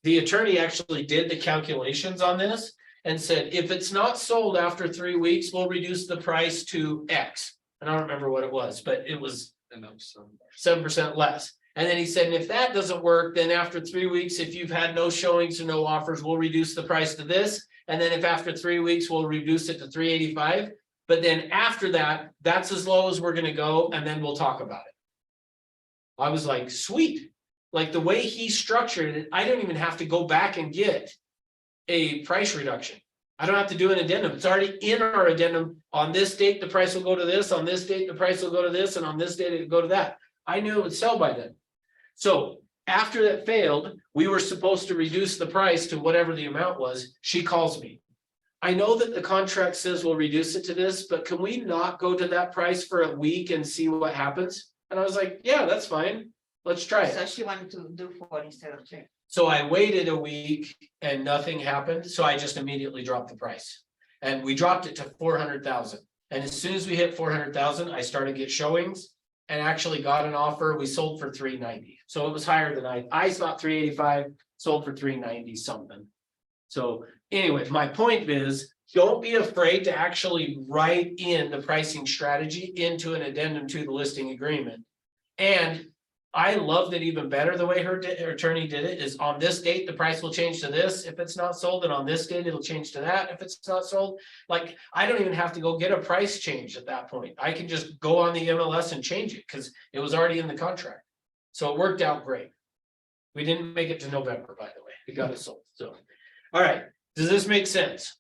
The attorney actually did the calculations on this and said, if it's not sold after 3 weeks, we'll reduce the price to X. And I don't remember what it was, but it was 7% less. And then he said, if that doesn't work, then after 3 weeks, if you've had no showings or no offers, we'll reduce the price to this. And then if after 3 weeks, we'll reduce it to 385. But then after that, that's as low as we're going to go. And then we'll talk about it. I was like, sweet. Like, the way he structured it, I don't even have to go back and get a price reduction. I don't have to do an addendum. It's already in our addendum. On this date, the price will go to this. On this date, the price will go to this. And on this date, it'll go to that. I knew it would sell by then. So after that failed, we were supposed to reduce the price to whatever the amount was. She calls me. I know that the contract says we'll reduce it to this, but can we not go to that price for a week and see what happens? And I was like, yeah, that's fine. Let's try it. So she wanted to do 4 instead of 3. So I waited a week and nothing happened. So I just immediately dropped the price. And we dropped it to 400,000. And as soon as we hit 400,000, I started to get showings and actually got an offer. We sold for 390. So it was higher than I thought 385, sold for 390 something. So anyway, my point is, don't be afraid to actually write in the pricing strategy into an addendum to the listing agreement. And I loved it even better the way her attorney did it is on this date, the price will change to this if it's not sold, and on this date, it'll change to that if it's not sold. Like, I don't even have to go get a price change at that point. I can just go on the MLS and change it because it was already in the contract. So it worked out great. We didn't make it to November, by the way. We got it sold, so. All right, does this make sense?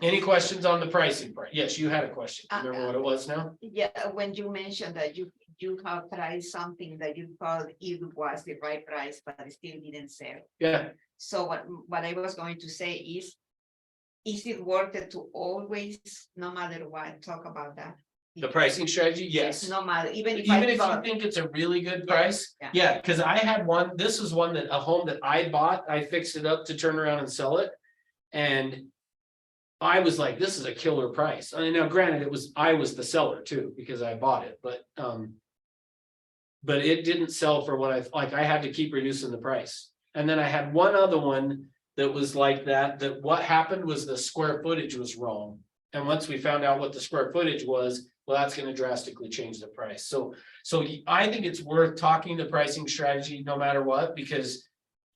Any questions on the pricing part? Yes, you had a question. Remember what it was now? Yeah, when you mentioned that you have priced something that you thought it was the right price, but it still didn't sell. Yeah, So what I was going to say is it worth it to always, no matter what, talk about that? the pricing strategy, yes. No matter, even if Even I if you thought, think it's a really good Yeah, price, yeah. yeah, cause I had one, this is one that, a home that I bought, I fixed it up to turn around and sell it. And I was like, this is a killer price. I mean, now granted, I was the seller too, because I bought it, but it didn't sell for what I had to keep reducing the price. And then I had one other one that was like that what happened was the square footage was wrong. And once we found out what the square footage was, well, that's gonna drastically change the price. So I think it's worth talking the pricing strategy no matter what, because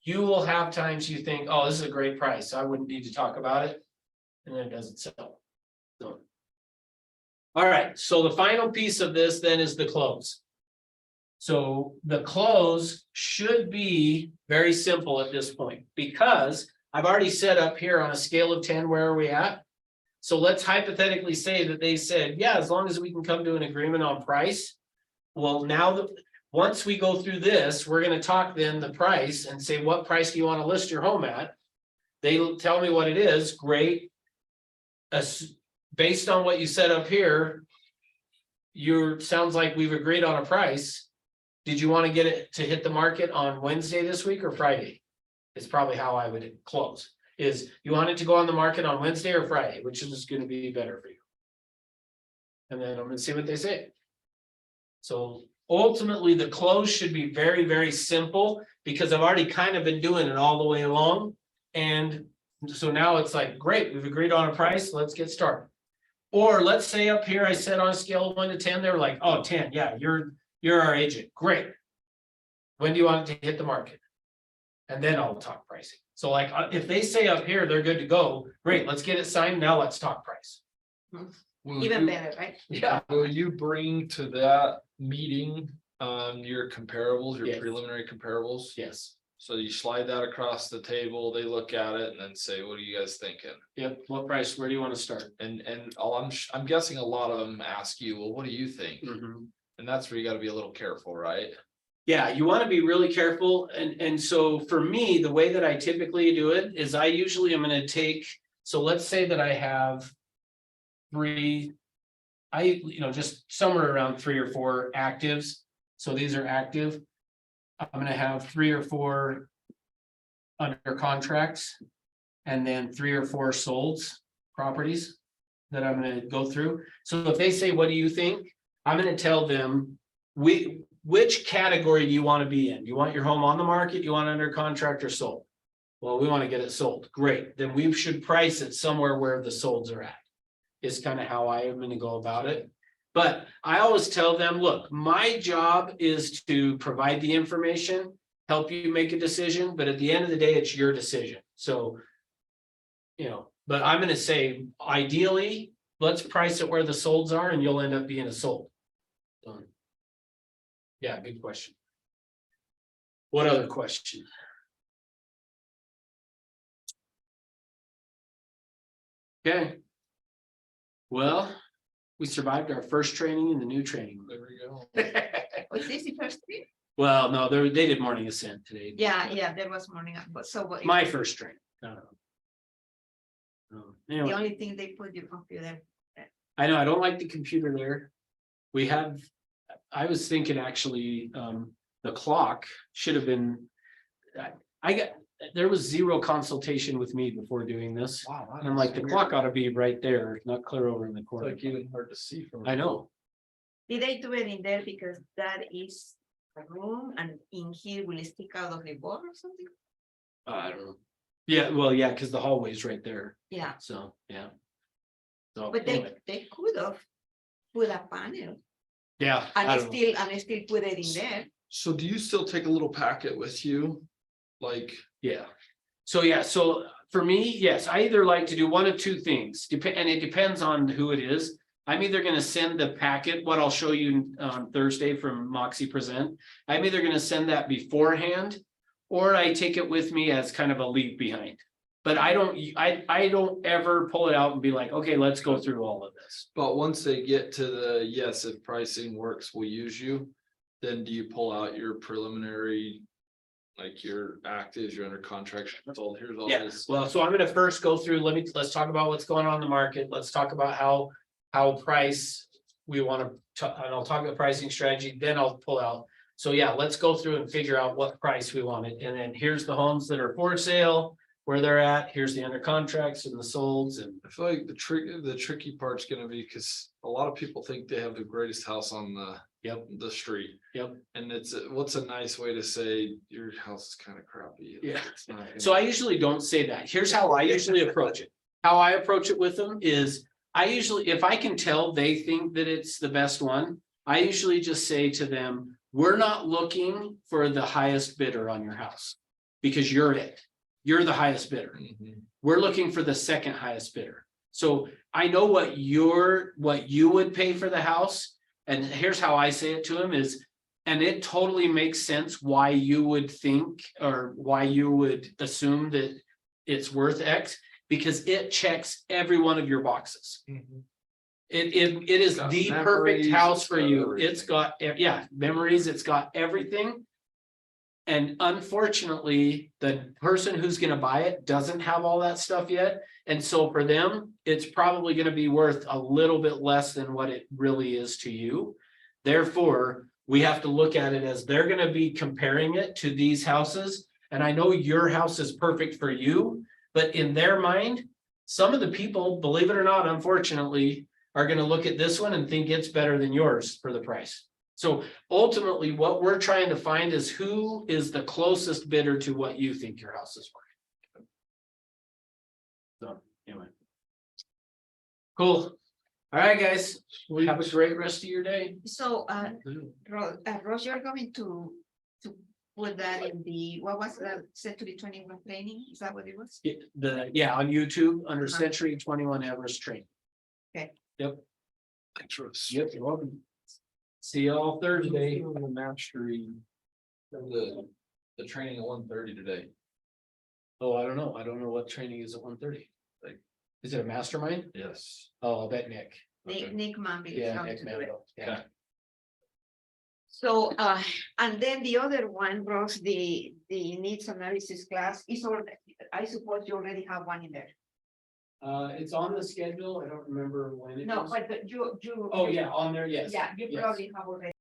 you will have times you think, oh, this is a great price. I wouldn't need to talk about it. And then it doesn't sell. So. All right, so the final piece of this then is the close. So the close should be very simple at this point, because I've already set up here on a scale of 10, where are we at? So let's hypothetically say that they said, yeah, as long as we can come to an agreement on price. Well, now that, once we go through this, we're gonna talk then the price and say, what price do you want to list your home at? They tell me what it is, great. Based on what you set up here, sounds like we've agreed on a price. Did you want to get it to hit the market on Wednesday this week or Friday? It's probably how I would close, is you want it to go on the market on Wednesday or Friday, which is going to be better for you. And then I'm gonna see what they say. So ultimately, the close should be very, very simple, because I've already kind of been doing it all the way along. And so now it's like, great, we've agreed on a price, let's get started. Or let's say up here, I said on a scale of 1 to 10, they were like, oh, 10, yeah, you're our agent, great. When do you want it to hit the market? And then I'll talk pricing. So like, if they say up here, they're good to go, great, let's get it signed, now let's talk price. even better, right? Yeah. Will you bring to that meeting, your comparables, your Yes. preliminary comparables? Yes, So you slide that across the table, they look at it and then say, what are you guys thinking? yep, what price, where do you want to start? And I'm guessing a lot of them ask you, well, what do you think? And that's where you gotta be a little careful, right? Yeah, you want to be really careful, and so for me, the way that I typically do it is I usually am gonna take, so let's say that I have. Just somewhere around 3 or 4 actives, so these are active. I'm gonna have 3 or 4 under contracts. And then 3 or 4 solds properties that I'm gonna go through. So if they say, what do you think? I'm gonna tell them, which category do you want to be in? You want your home on the market? You want it under contract or sold? Well, we want to get it sold. Great, then we should price it somewhere where the solds are at. Is kind of how I am gonna go about it. But I always tell them, look, my job is to provide the information, help you make a decision, but at the end of the day, it's your decision. So, but I'm gonna say, ideally, let's price it where the solds are and you'll end up being a sold. Yeah, good question. What other question? Okay. Well, we survived our first training and the new training. There we go. Was this the first thing? Well, no, they did morning ascent today. Yeah, there was morning, but so what? My first training. The Anyway, only thing they put your computer, I know, I don't like the computer there. I was thinking actually, the clock should have been. There was 0 consultation with me before doing this. Wow. And I'm like, the clock ought to be right there, not clear over in the It's corner. like even hard to see from. I know. did they do it in there because that is a room and in here will it stick out of the wall or something? I don't know. Yeah, well, yeah, because the hallway's right there. Yeah, So, yeah. So, but anyway, they could have put a panel yeah, I and don't know. still put it in there. So do you still take a little packet with you? Like, Yeah. So for me, yes, I either like to do one of two things, and it depends on who it is. I'm either gonna send the packet, what I'll show you on Thursday from Moxie Present. I'm either gonna send that beforehand, or I take it with me as kind of a leave behind. But I don't ever pull it out and be like, okay, let's go through all of this. but once they get to the, yes, if pricing works, we'll use you. Then do you pull out your preliminary? Like your actives, you're under contract, told, here's all Yeah, this. well, so I'm gonna first go through, let's talk about what's going on in the market. Let's talk about how price we wanna, and I'll talk about pricing strategy, then I'll pull out. So yeah, let's go through and figure out what price we wanted, and then here's the homes that are for sale, where they're at, here's the under contracts and the solds and. I feel like the tricky part's gonna be, cause a lot of people think they have the greatest house on the. Yep. The street. Yep. And what's a nice way to say your house is kind of crappy? Yeah. It's not gonna- So I usually don't say that. Here's how I usually approach it. How I approach it with them is, I usually, if I can tell they think that it's the best one, I usually just say to them, we're not looking for the highest bidder on your house. Because you're it. You're the highest bidder. Mhm. We're looking for the second highest bidder. So I know what you would pay for the house. And here's how I say it to him is, and it totally makes sense why you would think, or why you would assume that it's worth X, because it checks every one of your boxes. Mhm. It is got the perfect memories, house it's for got you. It's everything. got, yeah, memories, it's got everything. And unfortunately, the person who's gonna buy it doesn't have all that stuff yet. And so for them, it's probably gonna be worth a little bit less than what it really is to you. Therefore, we have to look at it as they're gonna be comparing it to these houses. And I know your house is perfect for you, but in their mind, some of the people, believe it or not, unfortunately, are gonna look at this one and think it's better than yours for the price. So ultimately, what we're trying to find is who is the closest bidder to what you think your house is worth. So, anyway. Cool. All right, guys, have a great rest of your day. So, Ross, you're going to put that in the, what was the Century 21 training? Is that what it was? Yeah, on YouTube, under Century 21 Everest Train. Thanks, Russ. Yep, you're welcome. See y'all Thursday. The mastery. The training at 1:30 today. Oh, I don't know. I don't know what training is at 1:30. Like- Is it a mastermind? Yes. Oh, I'll bet Nick. Nick Mamby is Yeah, going Nick to do it. Mandel. Yeah. So, and then the other one, Ross, the needs analysis class is already, I suppose you already have one in there. It's on the schedule. I don't remember when it is. No, but you. Oh, yeah, on there, yes. Yeah, you yes. probably have already.